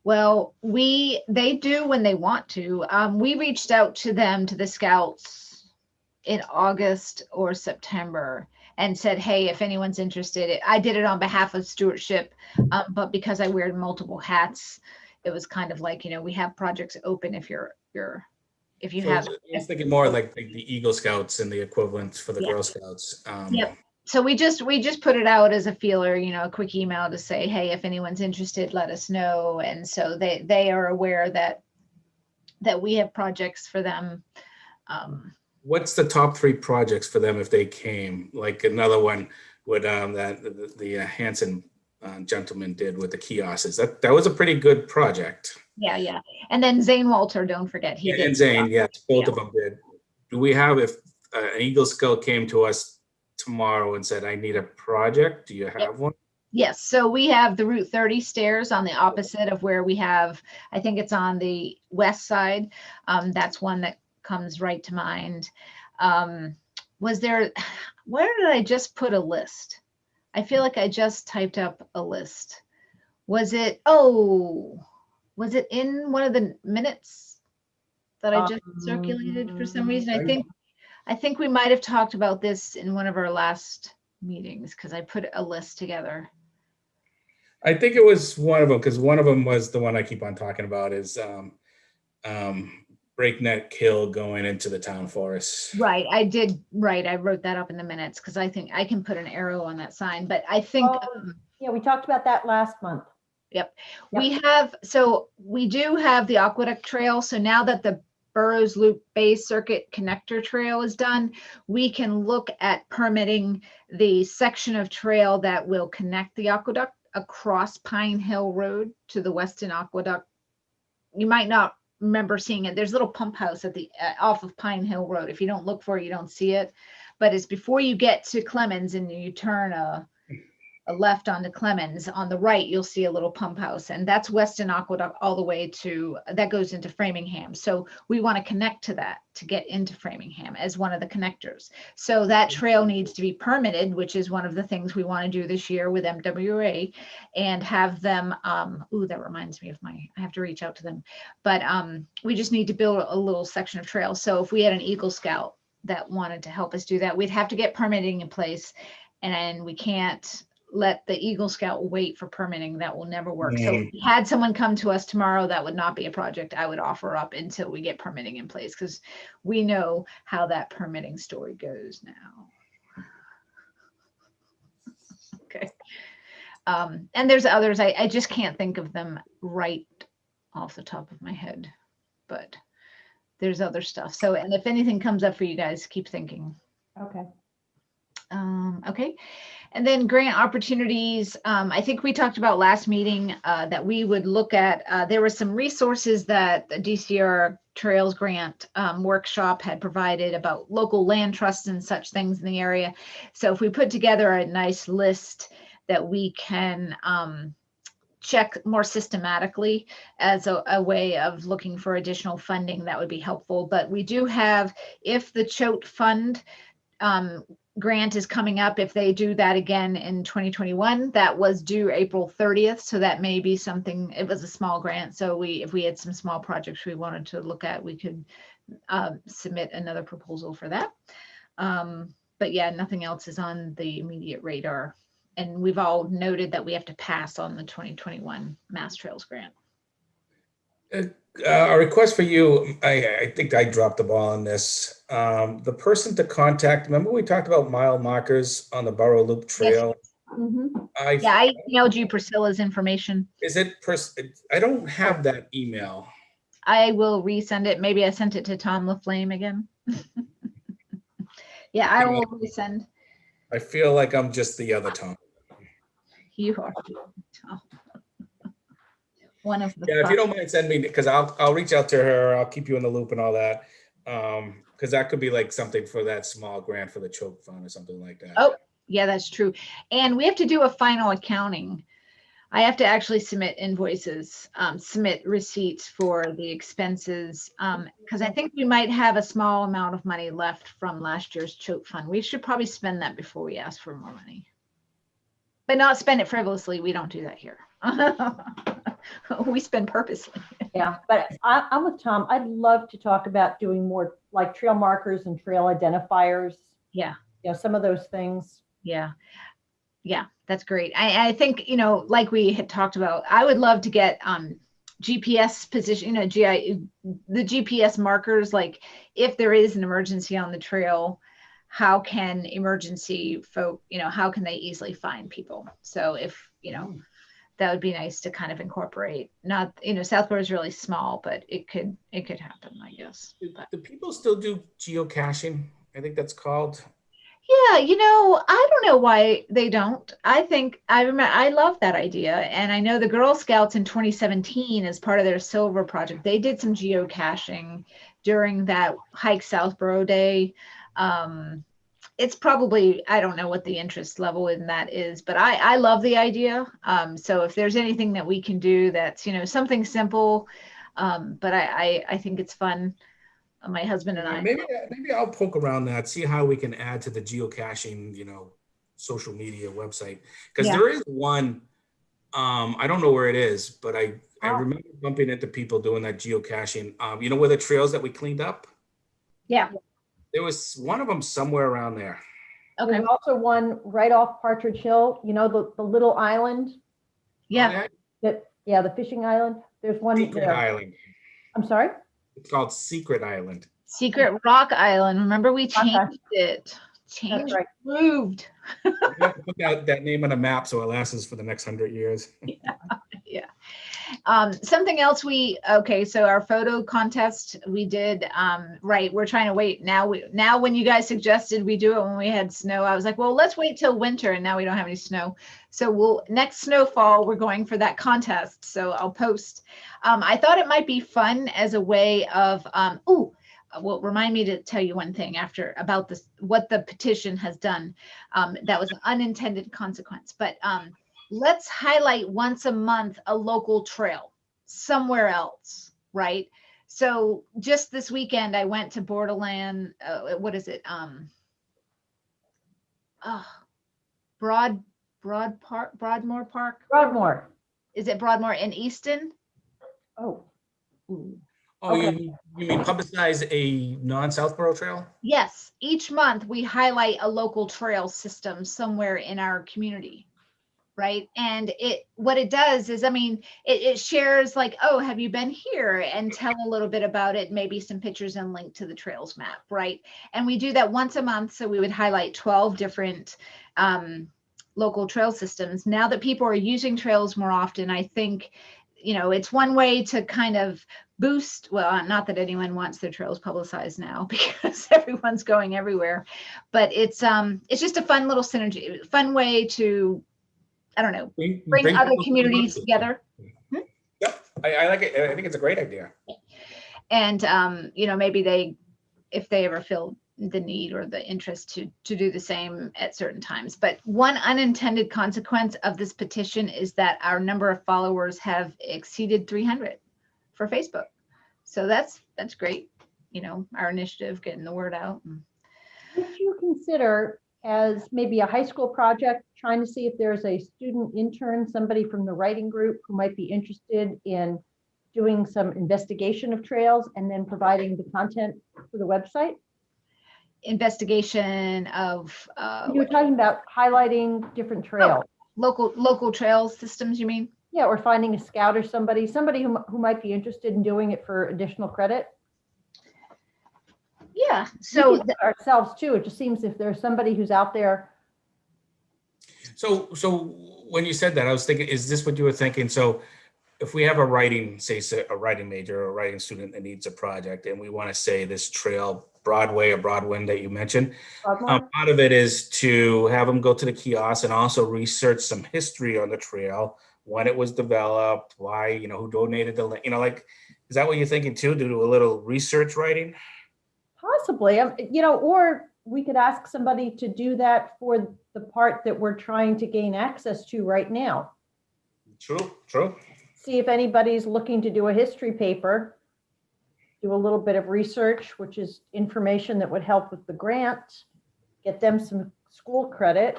B: Well, they do when they want to. We reached out to them, to the Scouts, in August or September and said, hey, if anyone's interested. I did it on behalf of stewardship, but because I wear multiple hats, it was kind of like, we have projects open if you
D: So
B: have.
D: I was thinking more like the Eagle Scouts and the equivalents for the
B: Yeah.
D: Girl Scouts.
B: Yep. So we just put it out as a feeler, a quick email to say, hey, if anyone's interested, let us know. And so they are aware that that we have projects for them.
D: What's the top 3 projects for them if they came? Like another one with that the Hanson gentleman did with the kiosks. That was a pretty good project.
B: Yeah. And then Zane Walter, don't forget, he
D: And
B: did.
D: Zane, yes, both
B: Yeah.
D: of them did. Do we have, if an Eagle Scout came to us tomorrow and said, I need a project, do you have one?
B: Yes, so we have the Route 30 stairs on the opposite of where we have, I think it's on the west side. That's one that comes right to mind. Was there, where did I just put a list? I feel like I just typed up a list. Was it in one of the minutes that I just circulated for some reason? I think we might have talked about this in one of our last meetings because I put a list together.
D: I think it was one of them, because one of them was the one I keep on talking about is Breakneck Hill going into the town forest.
B: Right, I did, right, I wrote that up in the minutes because I think I can put an arrow on that sign, but I think,
E: Yeah, we talked about that last month.
B: we have, so we do have the Aqueduct Trail, so now that the Burrows Loop Bay Circuit Connector Trail is done, we can look at permitting the section of trail that will connect the aqueduct across Pine Hill Road to the Weston Aqueduct. You might not remember seeing it. There's a little pump house at the off of Pine Hill Road. If you don't look for it, you don't see it. But it's before you get to Clemens and you turn a left onto Clemens. On the right, you'll see a little pump house, and that's Weston Aqueduct all the way to, that goes into Framingham. So we want to connect to that to get into Framingham as one of the connectors. So that trail needs to be permitted, which is one of the things we want to do this year with MWA, and have them, that reminds me of I have to reach out to them, but we just need to build a little section of trail. So if we had an Eagle Scout that wanted to help us do that, we'd have to get permitting in place, and we can't let the Eagle Scout wait for permitting. That will never work. So if we had someone come to us tomorrow, that would not be a project I would offer up until we get permitting in place, because we know how that permitting story goes now. Okay. And there's others, I just can't think of them right off the top of my head, but there's other stuff. So, and if anything comes up for you guys, keep thinking.
E: Okay.
B: Okay. And then grant opportunities. I think we talked about last meeting that we would look at. There were some resources that the DCR Trails Grant workshop had provided about local land trusts and such things in the area. So if we put together a nice list that we can check more systematically as a way of looking for additional funding, that would be helpful. But we do have, if the Choate Fund grant is coming up, if they do that again in 2021, that was due April 30th. So that may be something, it was a small grant. So if we had some small projects we wanted to look at, we could submit another proposal for that. But yeah, nothing else is on the immediate radar. And we've all noted that we have to pass on the 2021 Mass Trails Grant.
D: A request for you, I think I dropped the ball on this. The person to contact, remember we talked about mile markers on the Burrow Loop Trail?
B: Yes. Yeah, I emailed you Priscilla's information.
D: Is it, I don't have that email.
B: I will resend it. Maybe I sent it to Tom LaFlame again. Yeah, I will resend.
D: I feel like I'm just the other Tom.
B: You are Tom. One of the.
D: Yeah, if you don't mind, send me, because I'll reach out to her. I'll keep you in the loop and all that. Because that could be like something for that small grant for the Choate Fund or something like that.
B: Oh, yeah, that's true. And we have to do a final accounting. I have to actually submit invoices, submit receipts for the expenses, because I think we might have a small amount of money left from last year's Choate Fund. We should probably spend that before we ask for more money. But not spend it frivolously. We don't do that here. We spend purposely.
E: Yeah, but I'm with Tom. I'd love to talk about doing more like trail markers and trail identifiers.
B: Yeah.
E: You know, some of those things.
B: Yeah. Yeah, that's great. I think, like we had talked about, I would love to get GPS position, the GPS markers, like if there is an emergency on the trail, how can emergency folk, how can they easily find people? So if, that would be nice to kind of incorporate. Not, Southborough is really small, but it could happen, I guess. But,
D: Do people still do geocaching? I think that's called.
B: yeah, I don't know why they don't. I love that idea. And I know the Girl Scouts in 2017, as part of their Silver Project, they did some geocaching during that Hike Southborough Day. It's probably, I don't know what the interest level in that is, but I love the idea. So if there's anything that we can do that's, something simple, but I think it's fun. My husband and I.
D: Maybe I'll poke around that, see how we can add to the geocaching, social media website. Because
B: Yeah.
D: there is one, I don't know where it is, but I remember bumping into people doing that geocaching. Where the trails that we cleaned up?
B: Yeah.
D: There was one of them somewhere around there.
B: Okay.
E: There's also one right off Partridge Hill, the little island
B: Yeah.
E: the fishing island. There's one
D: Secret
E: there.
D: Island.
E: I'm sorry?
D: It's called Secret Island.
B: Secret Rock Island. Remember we
E: Okay.
B: changed it.
E: That's right.
B: Moved.
D: We have to put that name on a map so it lasts us for the next 100 years.
B: Yeah. Something else so our photo contest we did, right. We're trying to wait now. When you guys suggested we do it when we had snow, I was like, well, let's wait till winter, and now we don't have any snow. So next snowfall, we're going for that contest. So I'll post. I thought it might be fun as a way of, well, remind me to tell you one thing about this, what the petition has done. That was an unintended consequence, but let's highlight once a month a local trail somewhere else, right? So just this weekend, I went to Borderland, what is it? Broadmoor Park?
E: Broadmoor.
B: Is it Broadmoor in Easton?
E: Oh.
D: Oh,
E: Okay.
D: you mean publicize a non-Southborough trail?
B: Yes, each month we highlight a local trail system somewhere in our community, right? And what it does is, it shares like, oh, have you been here? And tell a little bit about it, maybe some pictures and link to the trails map, right? And we do that once a month. So we would highlight 12 different local trail systems. Now that people are using trails more often, I think, it's one way to kind of boost, well, not that anyone wants their trails publicized now because everyone's going everywhere, but it's just a fun little synergy, fun way to, I don't know, bring other
D: people
B: communities together.
D: Yep, I like it. I think it's a great idea.
B: And, maybe if they ever feel the need or the interest to do the same at certain times. But one unintended consequence of this petition is that our number of followers have exceeded 300 for Facebook. So that's great. Our initiative, getting the word out.
E: Would you consider, as maybe a high school project, trying to see if there's a student intern, somebody from the writing group who might be interested in doing some investigation of trails and then providing the content for the website?
B: Investigation of
E: You were talking about highlighting different trails.
B: local trail systems, you mean?
E: Yeah, or finding a scout or somebody who might be interested in doing it for additional credit.
B: Yeah.
E: So
B: So
E: ourselves too, it just seems if there's somebody who's out there.
D: So when you said that, I was thinking, is this what you were thinking? So if we have a writing major or a writing student that needs a project, and we want to say this trail, Broadway or Broadwind that you mentioned, part of it is to have them go to the kiosk and also research some history on the trail, when it was developed, why, who donated the land, is that what you're thinking too? Do a little research writing?
E: Possibly, or we could ask somebody to do that for the part that we're trying to gain access to right now.
D: True.
E: See if anybody's looking to do a history paper, do a little bit of research, which is information that would help with the grant, get them some school credit.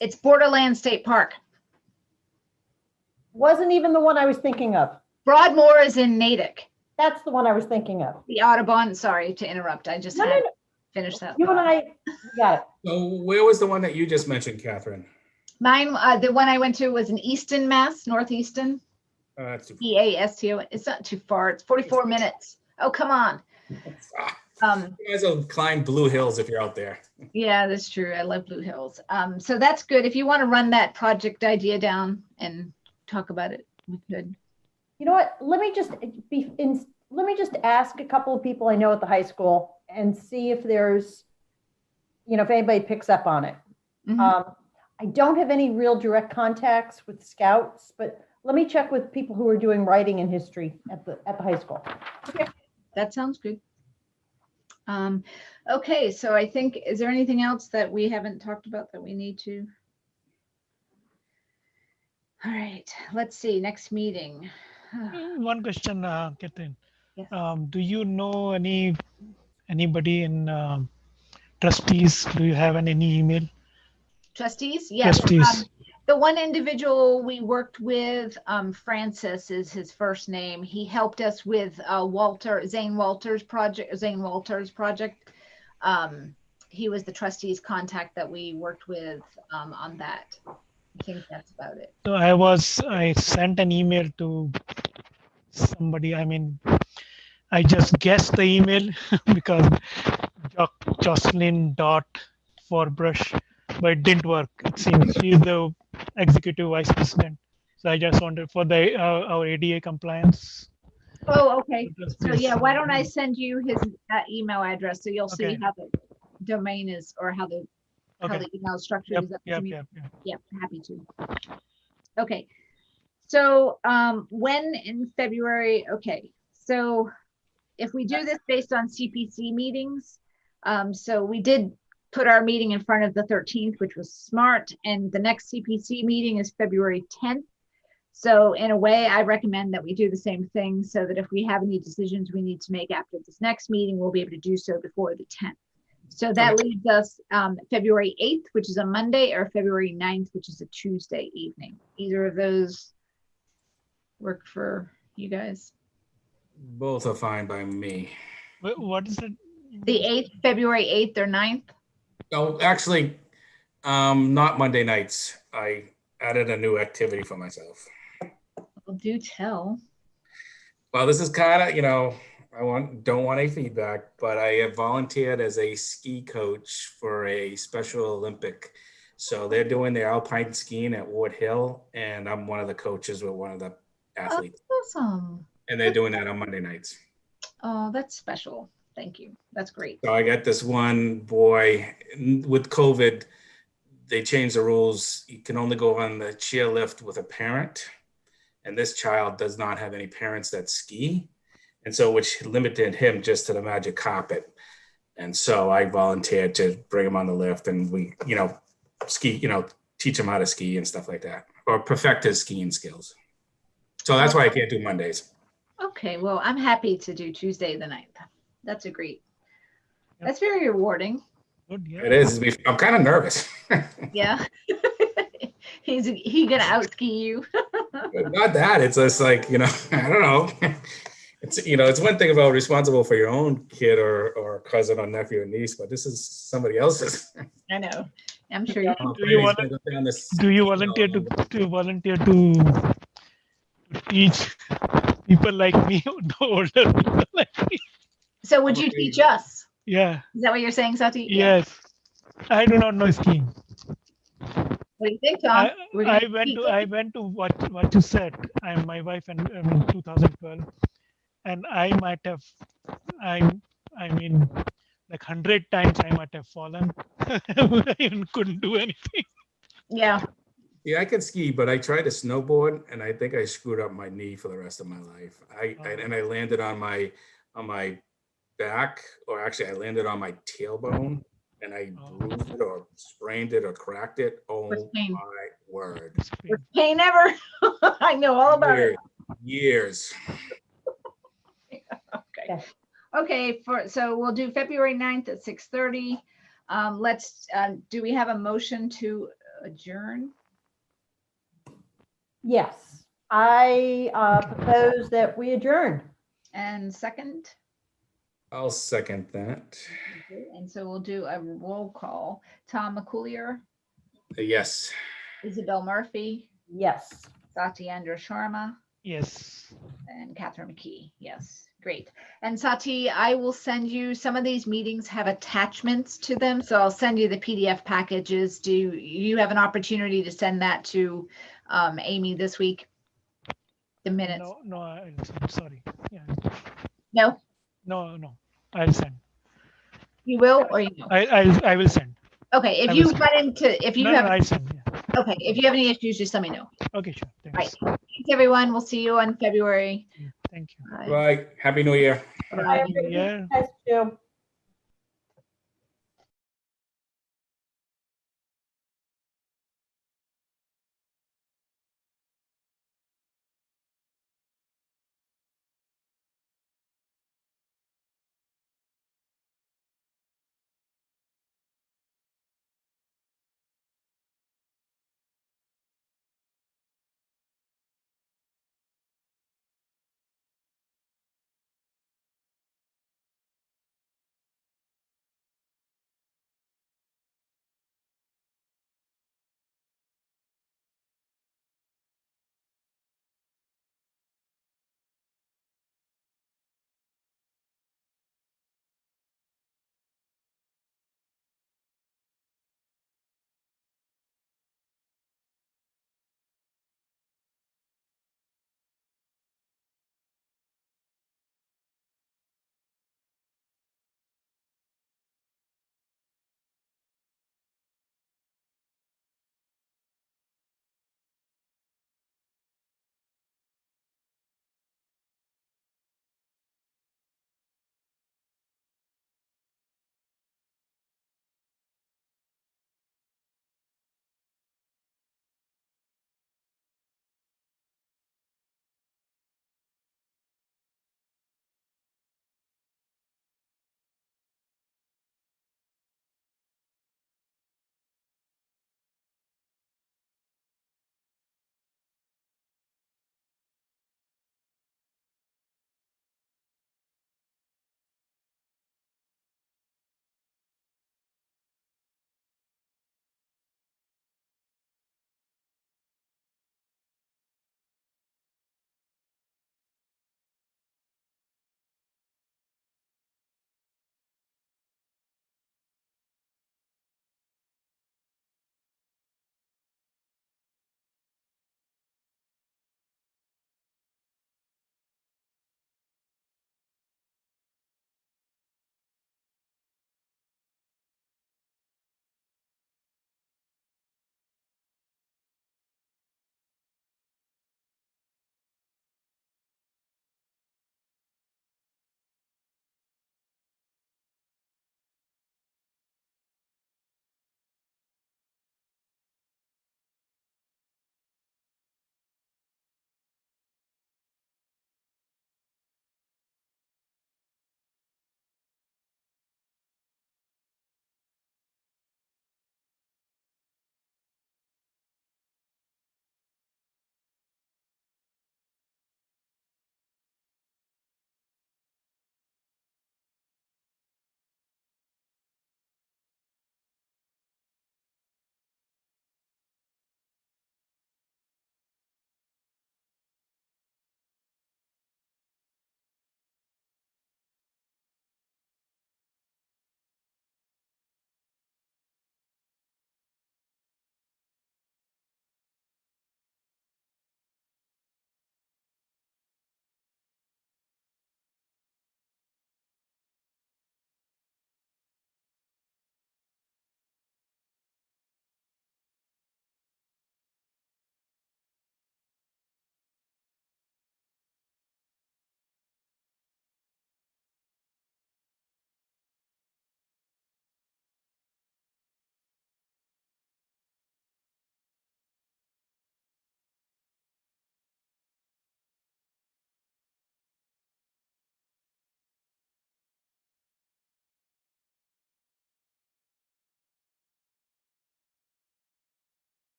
B: it's Borderland State Park.
E: Wasn't even the one I was thinking of.
B: Broadmoor is in Natick.
E: That's the one I was thinking of.
B: The Audubon, sorry to interrupt. I just
E: No,
B: had
E: no,
B: to finish that.
E: You and
B: thought.
E: I got it.
D: So where was the one that you just mentioned, Catherine?
B: Mine, the one I went to was in Easton, Mass, Northeastern,
D: That's too
B: EASTO. It's not too far. It's 44 minutes. Oh, come on.
D: You guys will climb Blue Hills if you're out there.
B: Yeah, that's true. I love Blue Hills. So that's good. If you want to run that project idea down and talk about it, we could.
E: You know what? Let me just ask a couple of people I know at the high school and see if there's, if anybody picks up on it.
B: Mhm.
E: I don't have any real direct contacts with scouts, but let me check with people who are doing writing and history at the high school.
B: That sounds good. Okay, so I think, is there anything else that we haven't talked about that we need to? All right, let's see, next meeting.
F: One question, Catherine.
B: Yes.
F: Do you know anybody in trustees? Do you have any email?
B: Trustees, yes.
F: Trustees.
B: The one individual we worked with, Francis is his first name. He helped us with Zane Walters project. He was the trustees contact that we worked with on that. I think that's about it.
F: So I sent an email to somebody. I mean, I just guessed the email because Jocelyn.Forbrush, but it didn't work. It seems she's the executive vice president. So I just wanted for the our ADA compliance.
B: Oh, okay. So yeah, why don't I send you his email address so you'll see
F: Okay.
B: how the domain is, or how the email is structured.
F: Yep,
B: Is that
F: yep,
B: what you mean?
F: yep, yep.
B: Yep, happy to. Okay. So when in February, okay. So if we do this based on CPC meetings, so we did put our meeting in front of the 13th, which was smart. And the next CPC meeting is February 10th. So in a way, I recommend that we do the same thing so that if we have any decisions we need to make after this next meeting, we'll be able to do so before the 10th. So that leaves us February 8th, which is a Monday, or February 9th, which is a Tuesday evening. Either of those work for you guys?
D: Both are fine by me.
F: What is it?
B: The 8th, February 8th or 9th?
D: Oh, actually, not Monday nights. I added a new activity for myself.
B: Well, do tell.
D: Well, this is kind of, don't want any feedback, but I have volunteered as a ski coach for a Special Olympic. So they're doing their alpine skiing at Ward Hill, and I'm one of the coaches with one of the athletes.
B: Awesome.
D: And they're doing that on Monday nights.
B: Oh, that's special. Thank you. That's great.
D: So I got this one boy with COVID. They changed the rules. You can only go on the chairlift with a parent. And this child does not have any parents that ski. And so, which limited him just to the magic carpet. And so I volunteered to bring him on the lift, and we, ski, teach him how to ski and stuff like that, or perfect his skiing skills. So that's why I can't do Mondays.
B: Okay, well, I'm happy to do Tuesday the 9th. That's that's very rewarding.
F: Good, yeah.
D: It is. I'm kind of nervous.
B: Yeah. He gonna out ski you.
D: Not that. It's just like, I don't know. It's one thing about responsible for your own kid or cousin or nephew or niece, but this is somebody else's.
B: I know. I'm sure you can.
F: Do you volunteer to teach people like me, the older people like me?
B: So would you teach us?
F: Yeah.
B: Is that what you're saying, Sati?
F: Yes. I do not know skiing.
B: What do you think, Tom?
F: I went to what you said. My wife in 2012, and I might have, I mean, like 100 times I might have fallen. I even couldn't do anything.
B: Yeah.
D: Yeah, I can ski, but I tried to snowboard, and I think I screwed up my knee for the rest of my life. I landed on my back, or actually I landed on my tailbone, and I bruised it or sprained it or cracked it. Oh
B: pain.
D: my word.
B: Worst pain ever. I know all about it.
D: Years.
B: Okay. Okay, so we'll do February 9th at 6:30. Do we have a motion to adjourn?
E: Yes, I propose that we adjourn.
B: And second?
D: I'll second that.
B: Okay, and so we'll do a roll call. Tom McCoolier,
D: Yes.
B: Isabel Murphy,
E: Yes.
B: Satyendra Sharma,
F: Yes.
B: and Catherine McKee. Yes. Great. And Sati, I will send you, some of these meetings have attachments to them, so I'll send you the PDF packages. Do you have an opportunity to send that to Amy this week? The minutes?
H: No, I'll send. Sorry. Yeah.
B: No,
H: No. I'll send.
B: you will or you won't?
H: I will send.
B: Okay, if
H: I
B: you
H: will
B: run into, if you
H: No,
B: have,
H: I'll send. Yeah.
B: okay, if you have any issues, just let me know.
H: Okay, sure.
B: Right.
H: Thanks.
B: Thanks, everyone. We'll see you on February.
H: Thank you.
B: Bye.
D: Right. Happy New Year.
B: Bye.
E: Bye, everybody.
H: Yeah.
E: Guys, too.